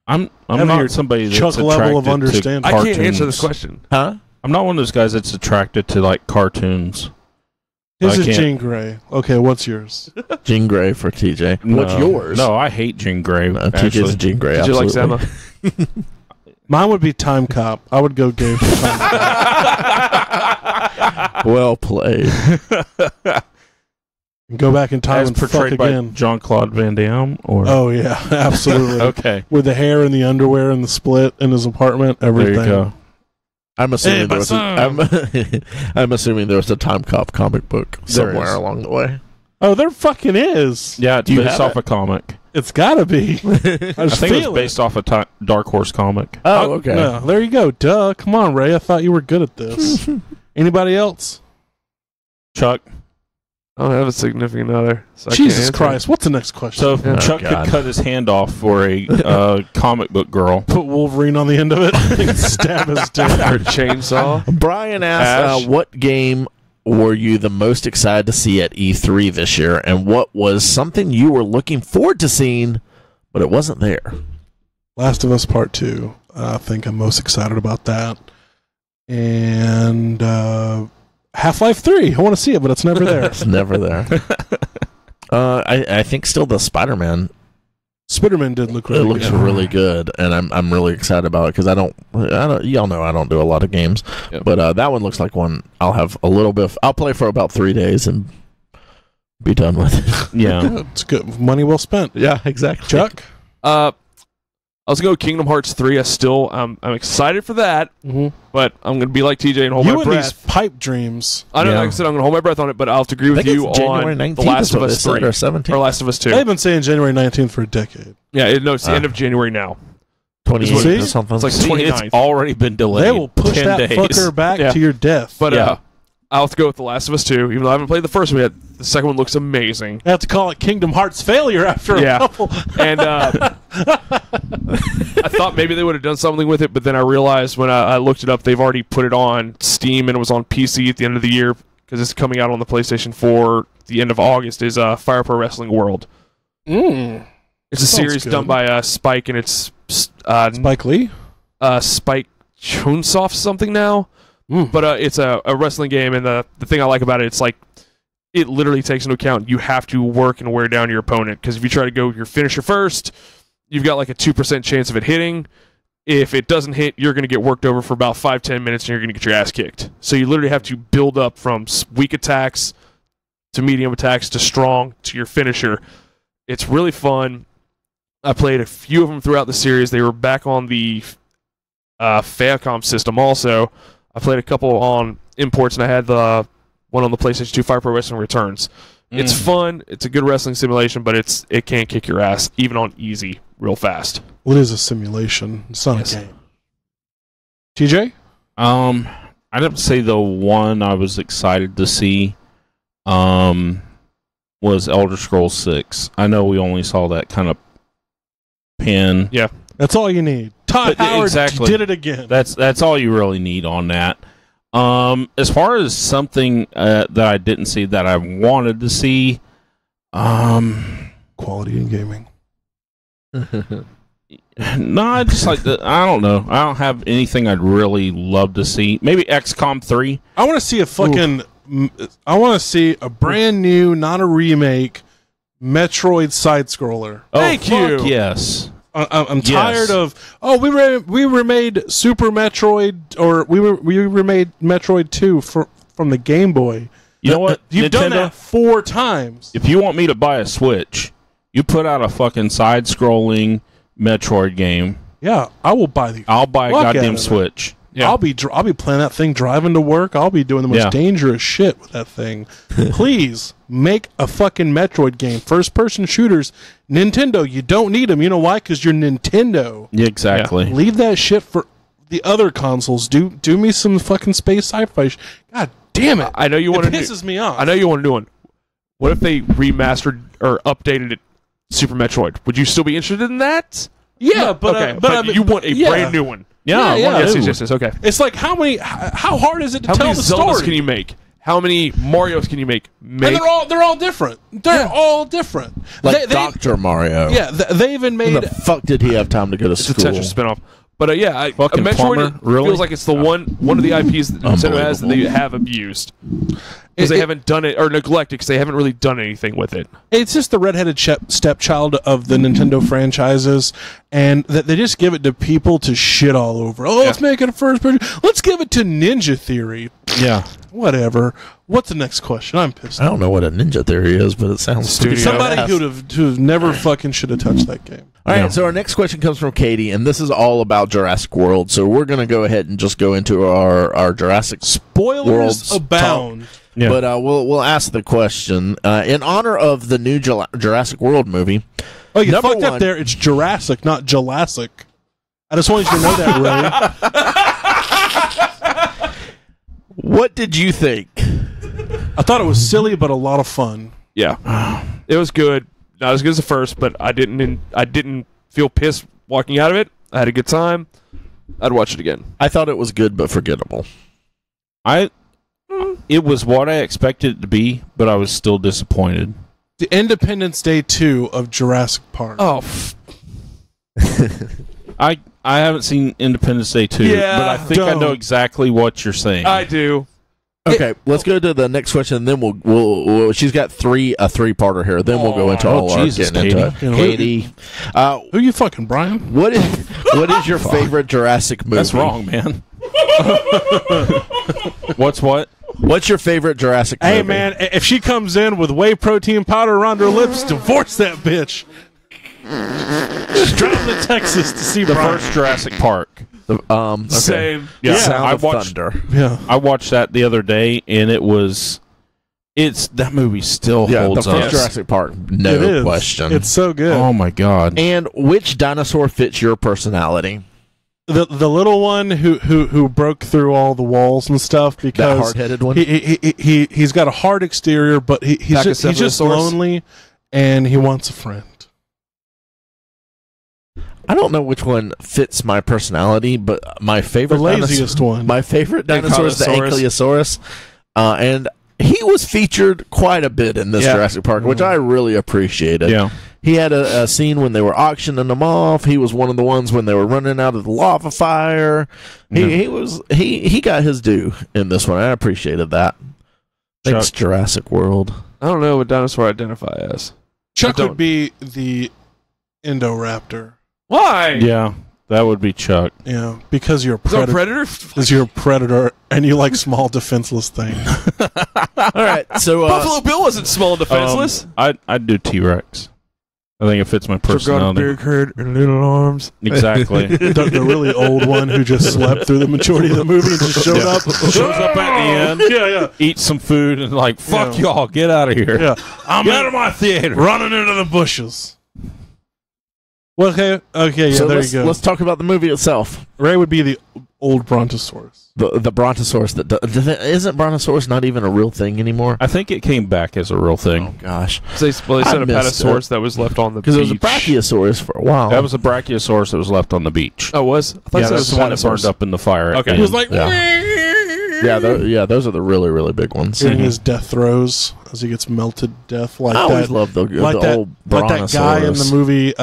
Having not your somebody that's Chuck level of attracted to understanding. I cartoons. can't answer this question. Huh? I'm not one of those guys that's attracted to like cartoons. His I is can't- Jean Grey. Okay, what's yours? Jean Grey for TJ. What's No. yours? No, I hate Jean Grey. No, actually. TJ's Jean Grey. Did you like Absolutely. Emma? Mine would be Time Cop. I would go gay for Time Cop. Well played. Go back in time As and fuck portrayed by again. Jean-Claude Van Damme? Or? Oh yeah, absolutely. Okay. With the hair and the underwear and the split in his apartment, everything. There you go. I'm assuming Hey, there was I'm assuming there was a Time Cop comic book somewhere is. along the way. Oh, there fucking is. Yeah, it's Do you based have off a comic. It's gotta be. I I just think it was feel based off a Dark Horse comic. Oh, okay. No, there you go. Duh. Come on, Ray. I thought you were good at this. Anybody else? Chuck. I don't have a significant other. So I Jesus can't answer. Christ. What's the next question? So if Yeah. Chuck God. could cut his hand off for a comic book girl, Put Wolverine on the end of it and stab his dick. Or chainsaw. Brian asked, Ash? what game were you the most excited to see at E3 this year, and what was something you were looking forward to seeing, but it wasn't there? Last of Us Part 2. I think I'm most excited about that. And Half-Life 3. I want to see it, but it's never there. It's never there. I think still the Spider-Man. Spider-Man did look really It looks good. really good, and I'm really excited about it because I don't y'all know I don't do a lot of games, Yep. but that one looks like one I'll have a little bit. I'll play for about 3 days and be done with it. yeah. Yeah, it's good. Money well spent. Yeah, exactly. Chuck? I was going to go Kingdom Hearts 3. I'm excited for that, Mm-hmm. but I'm going to be like TJ and hold You my and these breath. pipe dreams. I don't know. Yeah. Like I said, I'm going to hold my breath on it, but I'll have to agree I with think you it's January on 19th. The Last of is what Us they 3 said, or 17th. or Last of Us 2. They've been saying January 19th for a decade. Yeah, it's the end of January now. 28th See? or something. It's like See, 29th. it's already been delayed. They will push 10 that days. fucker back Yeah. to your death. But Yeah. I'll have to go with The Last of Us 2, even though I haven't played the first one yet. The second one looks amazing. I have to call it Kingdom Hearts failure after a Yeah. couple. And I thought maybe they would have done something with it, but then I realized when I looked it up, they've already put it on Steam and it was on PC at the end of the year because it's coming out on the PlayStation 4 the end of August, is Fire Pro Wrestling World. Mm. It's a Sounds series good. done by Spike, and it's Spike Lee? Spike Chunsoft something now. Mm. But it's a wrestling game, and the thing I like about it, it's like it literally takes into account you have to work and wear down your opponent, because if you try to go your finisher first, you've got like a 2% chance of it hitting. If it doesn't hit, you're going to get worked over for about 5-10 minutes, and you're going to get your ass kicked. So you literally have to build up from weak attacks to medium attacks to strong to your finisher. It's really fun. I played a few of them throughout the series. They were back on the Famicom system also. I played a couple on imports, and I had the one on the PlayStation 2, Fire Pro Wrestling Returns. It's fun. It's a good wrestling simulation, but it can't kick your ass, even on easy, real fast. Well, it is a simulation. It's not Yes. a game. TJ? I'd have to say the one I was excited to see was Elder Scrolls 6. I know we only saw that kind of pin. Yeah. That's all you need. Todd But, Howard exactly. did it again. That's all you really need on that. As far as something that I didn't see that I wanted to see, Quality in gaming. no, I just like I don't know. I don't have anything I'd really love to see. Maybe XCOM 3. I want to see a fucking... I want to see a brand new, not a remake, Metroid side-scroller. Thank Oh, you. fuck yes. I'm Yes. tired of we remade Super Metroid, or we remade Metroid 2 from the Game Boy. You know what? You've done Nintendo, that 4 times. if you want me to buy a Switch, You put out a fucking side-scrolling Metroid game. Yeah, I will buy the. I'll buy a fuck out goddamn of it. Switch. Yeah. I'll be playing that thing driving to work. I'll be doing the most dangerous shit with that thing. Please make a fucking Metroid game. First person shooters. Nintendo, you don't need them. You know why? Because you're Nintendo. Yeah, exactly. Leave that shit for the other consoles. Do me some fucking space sci-fi. God damn it! I know you want to. It pisses me off. I know you want to do one. What if they remastered or updated it, Super Metroid? Would you still be interested in that? Yeah, but okay, but I mean, you want a brand new one. Yeah, Yes. Okay. It's like how hard is it to How tell many the Zeldas story? can you make? How many Marios can you make? And they're all different. They're all different. Like Dr. Mario. Yeah, they even made. When the fuck did he have time to go to It's a school? Tetris spinoff. But a Fucking Metroid plumber, really? feels like it's the one of the IPs that Nintendo has that they have abused because they haven't done it or neglected because they haven't really done anything with it. It's just the redheaded stepchild of the Nintendo franchises, and that they just give it to people to shit all over. Oh, let's make it a first person. Let's give it to Ninja Theory. Yeah. Whatever. What's the next question? I'm pissed. I don't know what a Ninja Theory is, but it sounds Studio. Somebody who'd never fucking should have touched that game. All right, so our next question comes from Katie, and this is all about Jurassic World. So we're going to go ahead and just go into our Jurassic Spoilers World's abound. Yeah. But we'll ask the question in honor of the new Jurassic World movie. Oh, you Number fucked one- up there. It's Jurassic, not Jurassic. I just wanted you to know that, Ray. What did you think? I thought it was silly, but a lot of fun. Yeah, it was good. Not as good as the first, but I didn't feel pissed walking out of it. I had a good time. I'd watch it again. I thought it was good but forgettable. It was what I expected it to be, but I was still disappointed. The Independence Day 2 of Jurassic Park. Oh, I haven't seen Independence Day 2, Yeah, but I think I know don't. exactly what you're saying. I do. Okay, let's go to the next question, and then we'll she's got a three-parter here. Then we'll go into all our Jesus, getting into it. Katie. Katie, Who you fucking, Brian? what is your favorite Jurassic movie? That's wrong, man. What's what? What's your favorite Jurassic movie? Hey, man, if she comes in with whey protein powder around her lips, divorce that bitch. Just drive to Texas to see The Brian. first Jurassic Park. Okay. Same. Yeah, Sound I of watched. Thunder. Yeah. I watched that the other day, and that movie still Yeah, the holds first up. Jurassic Park, It no is. question. It's so good. Oh my god! And which dinosaur fits your personality? The little one who broke through all the walls and stuff That because hard-headed one? he's got a hard exterior, but he's just Pachycephalosaurus? lonely and he wants a friend. I don't know which one fits my personality, but my favorite The laziest one. My favorite dinosaur is the Ankylosaurus. Ankylosaurus, and he was featured quite a bit in this Yeah. Jurassic Park, which I really appreciated. Yeah, He had a scene when they were auctioning them off. He was one of the ones when they were running out of the lava fire. He got his due in this one. I appreciated that. Thanks, Jurassic World. I don't know what dinosaur I identify as. Chuck I would don't. be the Indoraptor. Why? yeah, that would be Chuck. Yeah, because you're a Is that a predator. predator? Because you're a predator and you like small defenseless things. All right, so Buffalo Bill wasn't small and defenseless. I'd do T-Rex. I think it fits my Got a personality. big head and little arms. Exactly. the really old one who just slept through the majority of the movie and just showed up. Shows up at the end, Yeah. eats some food, and like, fuck Yeah. y'all, get out of here. Yeah. I'm Get out of my theater. running into the bushes. Well, okay, yeah, so there let's, you go. let's talk about the movie itself. Ray would be the old Brontosaurus. The Brontosaurus. Isn't Brontosaurus not even a real thing anymore? I think it came back as a real thing. Oh gosh, They said I a missed Patasaurus that was left on the beach. because it was a Brachiosaurus for a while. That was a Brachiosaurus that was left on the beach. Oh, was? I thought Yeah, it that's was the one that burned Patasaurus. up in the fire. Okay. at He the was end. like, yeah, those are the really, really big ones. getting his death throws as he gets melted to death like I always that. loved the Like old that guy in the Brontosaurus. movie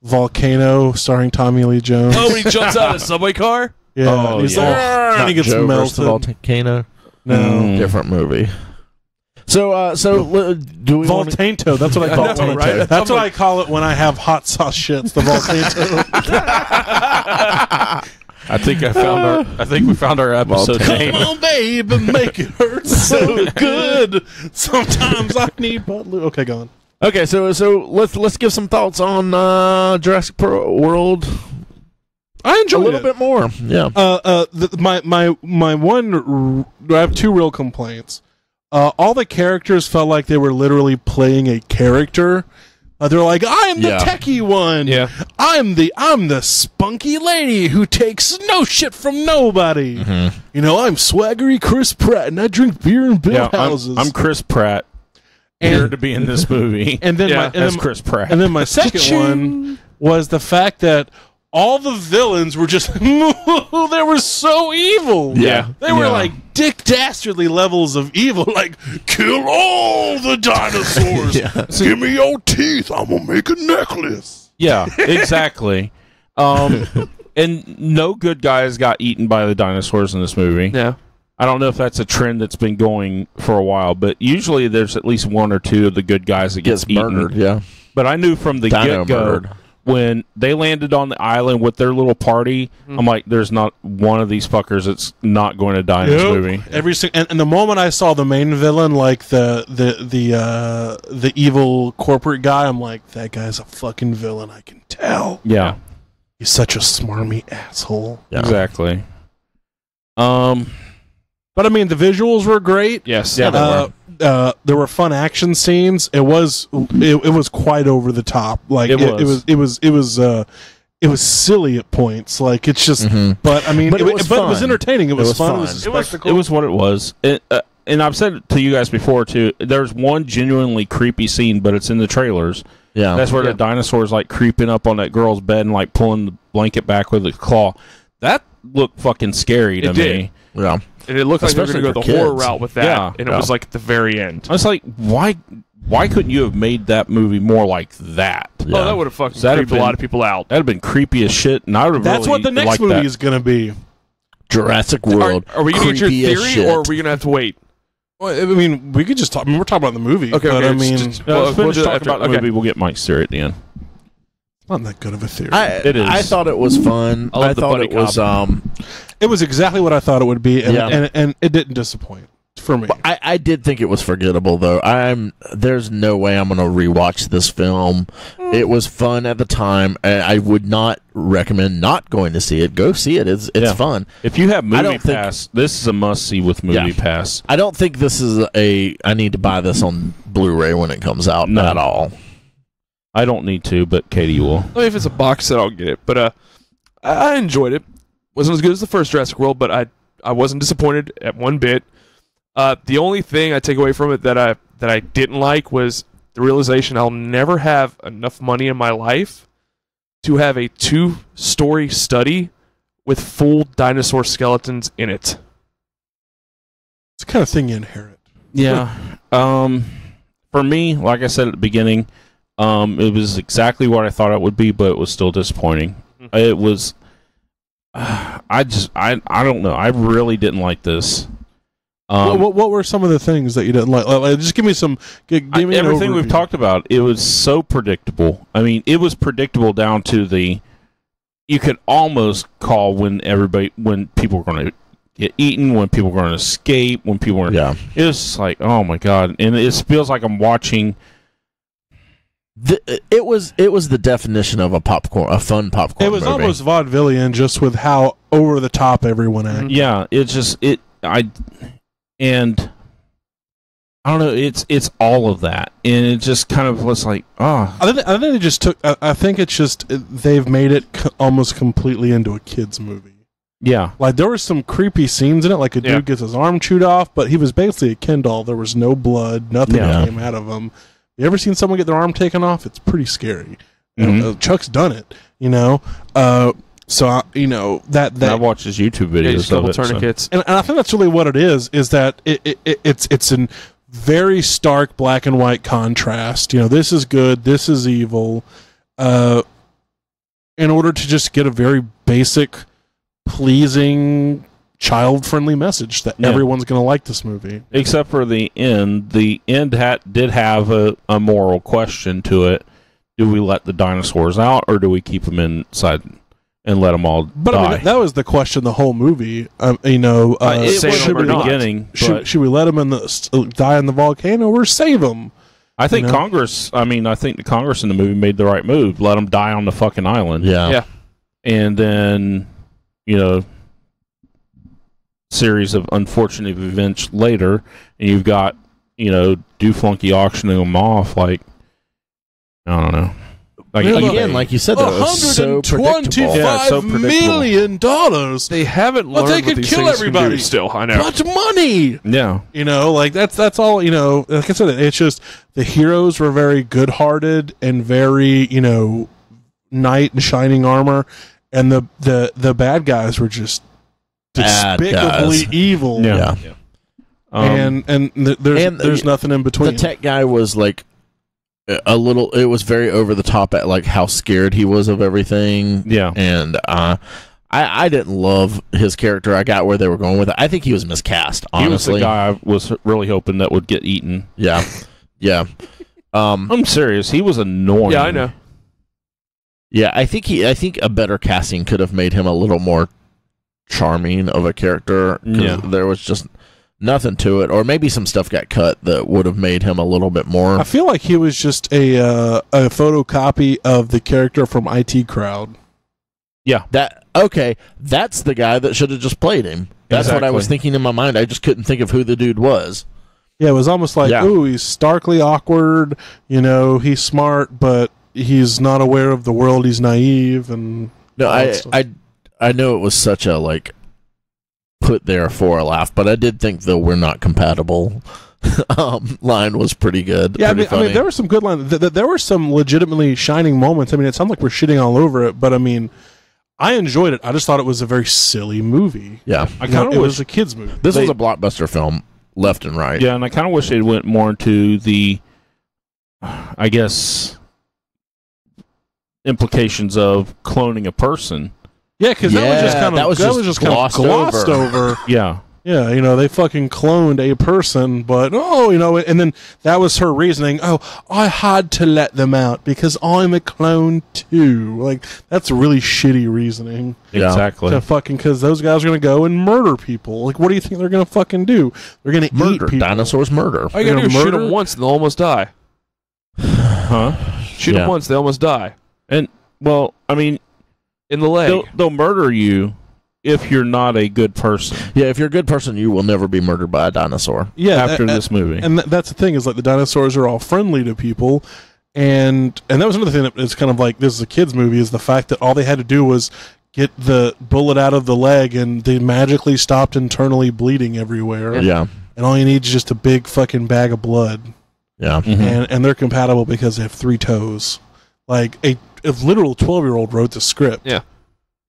Volcano starring Tommy Lee Jones. Oh, when he jumps out of the subway car? Yeah, Oh, and he's yeah. like, Not and he gets Joe versus the melted. Volcano. No, Different movie. So do we want to... Vol-Taint-O. That's what I call it. know, right? That's what I call it when I have hot sauce shits. The Vol-Taint-O. I think we found our episode name. Come on, baby, make it hurt so good. Sometimes I need but okay, go on. Okay, so let's give some thoughts on Jurassic World. I enjoyed a little bit more. Yeah. My one, I have two real complaints. All the characters felt like they were literally playing a character. They're like, I'm the techie one. Yeah. I'm the spunky lady who takes no shit from nobody. Mm-hmm. You know, I'm swaggery Chris Pratt, and I drink beer in bill houses. I'm Chris Pratt. Here to be in this movie. And then Chris Pratt. And then my second one was the fact that all the villains were just they were so evil. Yeah. They were like Dick Dastardly levels of evil, like kill all the dinosaurs. Give me your teeth. I'm gonna make a necklace. Yeah, exactly. And no good guys got eaten by the dinosaurs in this movie. Yeah. I don't know if that's a trend that's been going for a while, but usually there's at least one or two of the good guys that gets murdered. eaten. Yeah. But I knew from the get-go when they landed on the island with their little party, I'm like, there's not one of these fuckers that's not going to die in this movie. And the moment I saw the main villain, like the evil corporate guy, I'm like, that guy's a fucking villain. I can tell. Yeah, he's such a smarmy asshole. Yeah. Exactly. But I mean, the visuals were great. Yes. Yeah. There were fun action scenes. It was quite over the top. Like it was silly at points. Like it's just. But I mean, it was entertaining. It was fun. It was a spectacle. It was what it was. And I've said it to you guys before too. There's one genuinely creepy scene, but it's in the trailers. Yeah, that's where the dinosaur's like creeping up on that girl's bed and like pulling the blanket back with its claw. That looked fucking scary to me. Yeah. And it looked like they were going to go the horror route with that, and it was like at the very end. I was like, why couldn't you have made that movie more like that? Yeah. Oh, that would have fucking creeped a lot of people out. That'd have been creepy as shit, and I would have. That's really what the next movie is going to be. Jurassic World. Are we going to get your theory, or are we going to have to wait? Well, I mean, we could just talk. I mean, we're talking about the movie. Okay, but I mean, we'll finish talking about the movie. We'll get Mike's theory at the end. Not that good of a theory. It is. I thought it was fun. I thought it was. It was exactly what I thought it would be, and it didn't disappoint for me. I did think it was forgettable, though. There's no way I'm going to rewatch this film. It was fun at the time. I would not recommend not going to see it. Go see it. It's fun. If you have Movie Pass, this is a must-see with Movie Pass. I don't think this is I need to buy this on Blu-ray when it comes out at all. I don't need to, but Katie will. I mean, if it's a box set, I'll get it. But I enjoyed it. Wasn't as good as the first Jurassic World, but I wasn't disappointed at one bit. The only thing I take away from it that I didn't like was the realization I'll never have enough money in my life to have a 2-story study with full dinosaur skeletons in it. It's the kind of thing you inherit. Yeah. For me, like I said at the beginning, it was exactly what I thought it would be, but it was still disappointing. It was. I don't know. I really didn't like this. What were some of the things that you didn't like? Just give me some. Give me everything we've talked about. It was so predictable. I mean, it was predictable down to the. You could almost call when people were going to get eaten, when people were going to escape, when people were. Yeah. It was just like, oh my god, and it feels like I'm watching. It was the definition of a fun popcorn. It was movie. almost vaudevillian, just with how over the top everyone acted. Yeah, and I don't know. It's all of that, and it just kind of was like, oh. I think they just took. I think it's just they've made it almost completely into a kids movie. Yeah, like there were some creepy scenes in it, like a dude gets his arm chewed off, but he was basically a Ken doll. There was no blood, nothing came out of him. You ever seen someone get their arm taken off? It's pretty scary. Chuck's done it, So that I watched his YouTube videos of it. Tourniquets, and I think that's really what it is. Is that it's in very stark black and white contrast. This is good, this is evil. In order to just get a very basic, pleasing, child-friendly message that everyone's going to like this movie. Except for the end. The end did have a moral question to it. Do we let the dinosaurs out, or do we keep them inside and let them all die? I mean, that was the question the whole movie. Should we beginning, should we let them die in the volcano or save them? I think Congress. I mean, I think the Congress in the movie made the right move. Let them die on the fucking island. Yeah. And then, series of unfortunate events later, and you've got, Duflunky auctioning them off. Like, I don't know. Like, again, like you said, though, so predictable. $125 million. They haven't learned they could these kill things can everybody. do still. I know. Much money. Yeah. Like that's all. Like I said, it's just the heroes were very good-hearted and very knight in shining armor, and the bad guys were just despicably evil. Yeah. There's nothing in between. The tech guy was like a little. It was very over the top at like how scared he was of everything. Yeah, and I didn't love his character. I got where they were going with it. I think he was miscast. Honestly, he was the guy I was really hoping that would get eaten. Yeah. I'm serious. He was annoying. Yeah, I know. Yeah, I think a better casting could have made him a little more charming of a character. Yeah, there was just nothing to it, or maybe some stuff got cut that would have made him a little bit more. I feel like he was just a photocopy of the character from IT Crowd. Yeah, that's the guy that should have just played him. That's what I was thinking in my mind. I just couldn't think of who the dude was. Yeah, it was almost like, ooh, he's starkly awkward. He's smart, but he's not aware of the world. He's naive, and I know it was such a like put there for a laugh, but I did think the "we're not compatible" line was pretty good. Yeah, pretty I mean, there were some good lines. There were some legitimately shining moments. I mean, it sounds like we're shitting all over it, but I mean, I enjoyed it. I just thought it was a very silly movie. Yeah, it was a kids movie. This was a blockbuster film, left and right. Yeah, and I kind of wish they went more into the, I guess, implications of cloning a person. Yeah, because that was just kind of glossed over. Yeah. Yeah, they fucking cloned a person, but, and then that was her reasoning. Oh, I had to let them out because I'm a clone too. Like, that's really shitty reasoning. Yeah. Exactly. Because those guys are going to go and murder people. Like, what do you think they're going to fucking do? They're going to eat people. Dinosaurs murder. All you got to do is shoot them once and they'll almost die. Huh? Shoot them once, they almost die. And, well, I mean, in the leg. They'll murder you if you're not a good person. Yeah, if you're a good person, you will never be murdered by a dinosaur. Yeah, after this movie. And that's the thing, is like the dinosaurs are all friendly to people. And that was another thing that is kind of like, this is a kid's movie, is the fact that all they had to do was get the bullet out of the leg and they magically stopped internally bleeding everywhere. Yeah. And all you need is just a big fucking bag of blood. Yeah. Mm-hmm. And they're compatible because they have 3 toes. Like, a literal 12-year-old wrote the script. Yeah.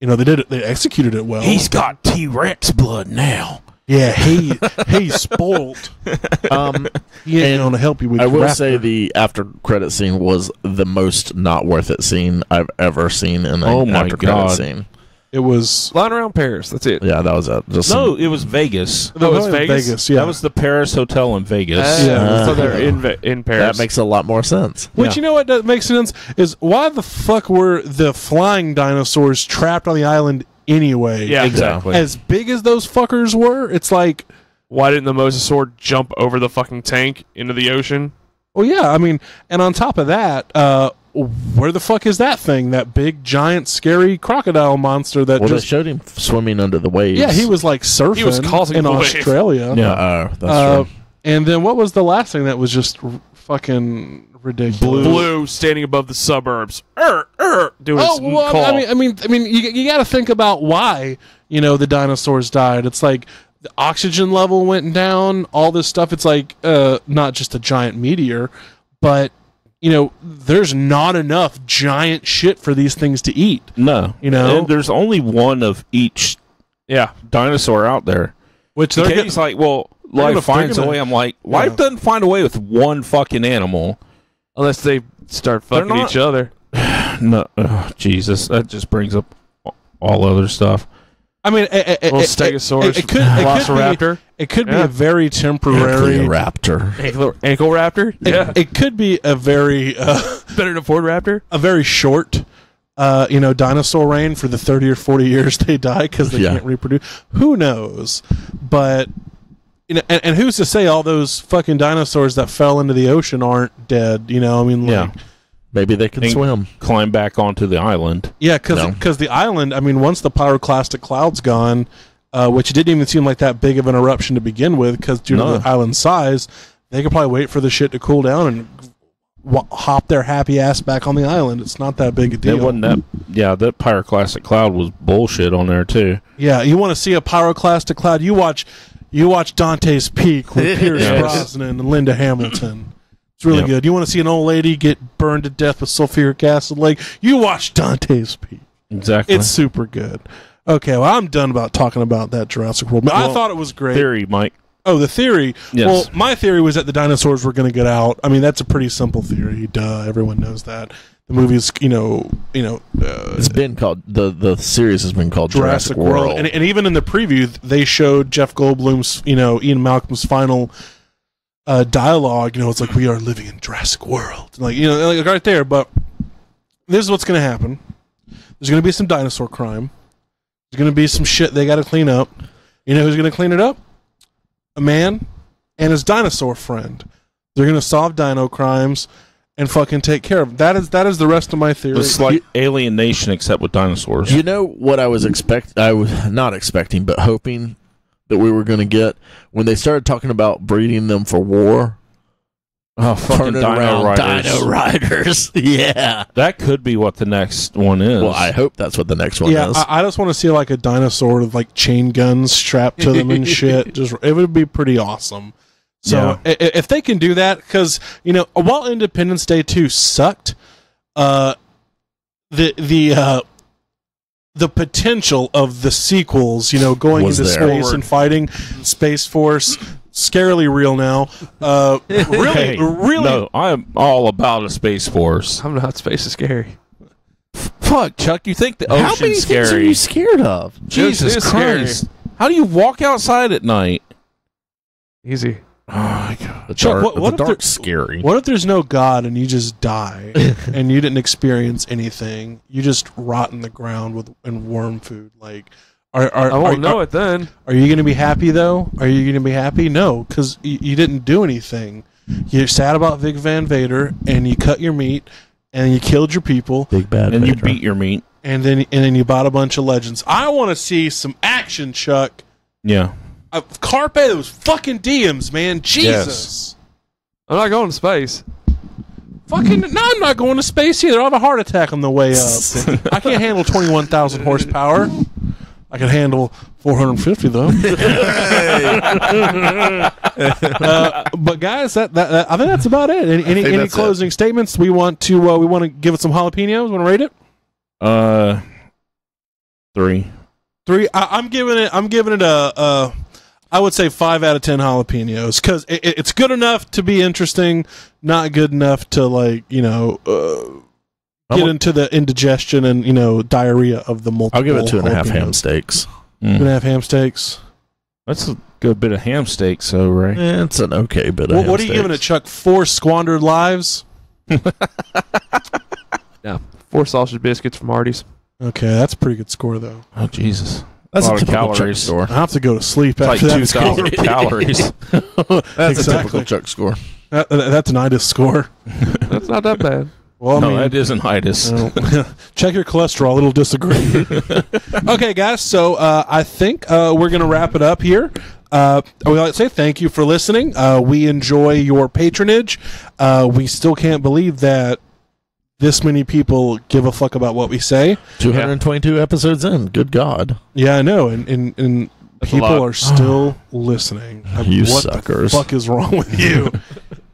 They did it. They executed it well. He's got T-Rex blood now. Yeah, he's spoiled. He ain't going to help you with. I will raptor. say the after credit scene was the most not worth it scene I've ever seen in an after credit scene. It was flying around Paris. That's it. Yeah, that was it. It was Vegas. Oh, it was Vegas. Yeah, that was the Paris hotel in Vegas. So they're in Paris. That makes a lot more sense. Which you know what does make sense is why the fuck were the flying dinosaurs trapped on the island anyway? Yeah, exactly. As big as those fuckers were, it's like, why didn't the mosasaur jump over the fucking tank into the ocean? Well, yeah, I mean, and on top of that, where the fuck is that thing? That big, giant, scary crocodile monster that they showed him swimming under the waves. Yeah, he was like surfing. He was causing in the Australia. Yeah, that's true. And then what was the last thing that was just fucking ridiculous? Blue standing above the suburbs, doing his call. I mean, you got to think about why the dinosaurs died. It's like the oxygen level went down. All this stuff. It's like not just a giant meteor, but there's not enough giant shit for these things to eat. No. And there's only one of each dinosaur out there. Which he's like, well, life finds a way. I'm like, life doesn't find a way with one fucking animal. Unless they start fucking each other. No. Oh, Jesus. That just brings up all other stuff. I mean, Stegosaurus, Velociraptor. It could be a very temporary raptor, ankle raptor. Yeah, it could be a very better than a Ford Raptor. A very short, dinosaur reign for the 30 or 40 years they die because they can't reproduce. Who knows? But and who's to say all those fucking dinosaurs that fell into the ocean aren't dead? You know, I mean, like, maybe they can swim, climb back onto the island. Yeah, because the island. I mean, once the pyroclastic cloud's gone, which it didn't even seem like that big of an eruption to begin with, because due to the island's size, they could probably wait for the shit to cool down and hop their happy ass back on the island. It's not that big a deal. It wasn't that. Yeah, that pyroclastic cloud was bullshit on there too. Yeah, you want to see a pyroclastic cloud? You watch Dante's Peak with Pierce Brosnan and Linda Hamilton. It's really good. You want to see an old lady get burned to death with sulfuric acid? Like, you watch Dante's Peak. Exactly. It's super good. Okay, well, I'm done about talking about that Jurassic World. I thought it was great. Theory, Mike. Oh, the theory. Yes. Well, my theory was that the dinosaurs were going to get out. I mean, that's a pretty simple theory. Duh, everyone knows that. The movie's, it's been called the series has been called Jurassic World, and even in the preview, they showed Jeff Goldblum's, Ian Malcolm's final dialogue. It's like, we are living in Jurassic World, like right there. But this is what's going to happen. There's going to be some dinosaur crime. There's going to be some shit they got to clean up. You know who's going to clean it up? A man and his dinosaur friend. They're going to solve dino crimes and fucking take care of them. That is the rest of my theory. It's like Alien Nation, except with dinosaurs. You know what I was not expecting, but hoping that we were going to get when they started talking about breeding them for war. Oh, fucking Dino Riders. Yeah. That could be what the next one is. Well, I hope that's what the next one is. I just want to see like a dinosaur with like chain guns strapped to them and shit. It would be pretty awesome. So if they can do that, because while Independence Day 2 sucked, the potential of the sequels, going into space and fighting Space Force, scarily real now. Really. No, I'm all about a Space Force. I'm not. Space is scary. Fuck, Chuck. You think the How ocean's many scary? things are you scared of? Jesus Christ! How do you walk outside at night? Easy. Oh my God. The Chuck, dark, what the if dark's scary. What if there's no God and you just die and you didn't experience anything? You just rot in the ground in worm food. Like, I won't know it then. Are you going to be happy though? Are you going to be happy? No, because you didn't do anything. You're sad about Vic Van Vader, and you cut your meat, and you killed your people, Big bad. And you Vader. beat your meat. and then you bought a bunch of legends. I want to see some action, Chuck. Yeah. Carpe those fucking diems, man. Jesus. I'm not going to space. Fucking no, I'm not going to space either. I'll have a heart attack on the way up. I can't handle 21,000 horsepower. I can handle 450 though. But guys, that I think that's about it. Any closing statements? We want to give it some jalapenos. Want to rate it? 3. 3. I'm giving it a I would say 5 out of 10 jalapenos, because it's good enough to be interesting, not good enough to get into the indigestion and diarrhea of the multiple. I'll give it 2.5 jalapenos. ham steaks. 2.5 ham steaks. That's a good bit of ham steaks, so Ray. Yeah, it's an okay bit of ham What are you giving it, Chuck? 4 squandered lives? Yeah. 4 sausage biscuits from Artie's. Okay, that's a pretty good score, though. Oh Jesus, That's a a lot of typical Chuck calories. score. I have to go to sleep It's like after that 2,000 score. calories. That's a Exactly. typical Chuck score. That's an itis score. That's not that bad. Well, I No, mean, that isn't itis. check your cholesterol. It'll disagree. Okay, guys. So I think we're going to wrap it up here. We like to say thank you for listening. We enjoy your patronage. We still can't believe that this many people give a fuck about what we say. 222 episodes in. Good God. Yeah, I know. And people are still listening. You what suckers. the fuck is wrong with you?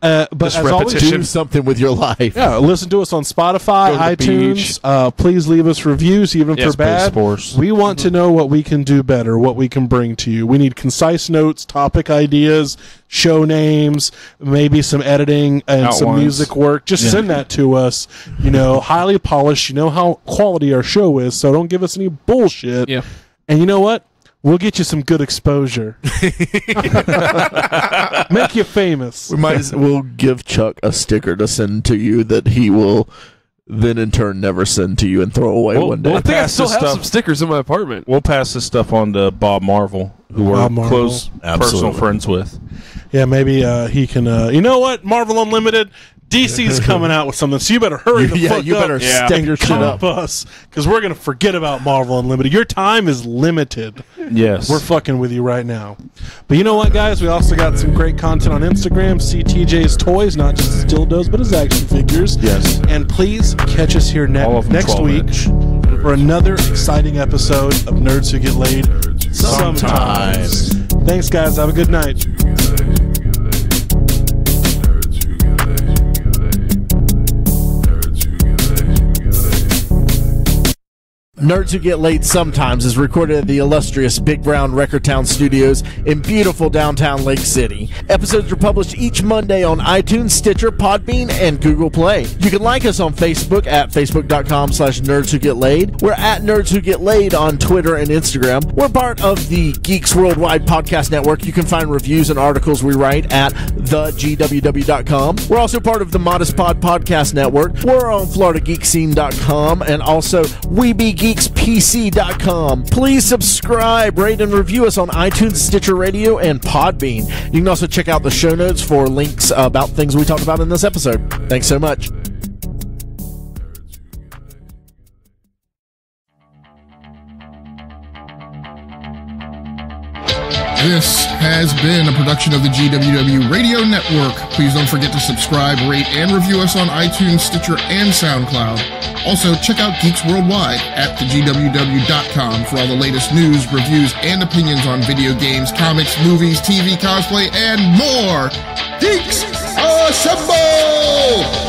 But Just as always, repetition. Do something with your life. yeah, listen to us on Spotify, Go to the iTunes. Please leave us reviews, even Yes, for bad. Space Force. We want to know what we can do better, what we can bring to you. We need concise notes, topic ideas, show names, maybe some editing and some Outlines. music work. Just send that to us. Highly polished. You know how quality our show is, so don't give us any bullshit. Yeah. And you know what? We'll get you some good exposure. Make you famous. We'll give Chuck a sticker to send to you that he will then in turn never send to you and throw away one day. I think I pass still this have stuff- some stickers in my apartment. We'll pass this stuff on to Bob Marvel, who we're Bob Marvel. close personal Absolutely. friends with. Yeah, maybe he can. You know what? Marvel Unlimited. DC's coming out with something, so you better hurry the fuck you up. better step your shit up. us, because we're gonna forget about Marvel Unlimited. Your time is limited. Yes. We're fucking with you right now. But you know what, guys? We also got some great content on Instagram. See TJ's toys, not just his dildos, but his action figures. Yes. And please catch us here All of them next 12 week inch. for another exciting episode of Nerds Who Get Laid Sometimes. Thanks, guys. Have a good night. Nerds Who Get Laid Sometimes is recorded at the illustrious Big Brown Record Town Studios in beautiful downtown Lake City. Episodes are published each Monday on iTunes, Stitcher, Podbean, and Google Play. You can like us on Facebook at facebook.com/nerdswhogetlaid. We're at Nerds Who Get Laid on Twitter and Instagram. We're part of the Geeks World Wide podcast network. You can find reviews and articles we write at thegww.com. We're also part of the Modest Pod podcast network. We're on FloridaGeekscene.com and also WeBeGeeksPC.com. Please subscribe, rate, and review us on iTunes, Stitcher Radio, and Podbean. You can also check out the show notes for links about things we talked about in this episode. Thanks so much. This has been a production of the GWW Radio Network. Please don't forget to subscribe, rate, and review us on iTunes, Stitcher, and SoundCloud. Also, check out Geeks Worldwide at thegww.com for all the latest news, reviews, and opinions on video games, comics, movies, TV, cosplay, and more. Geeks, assemble!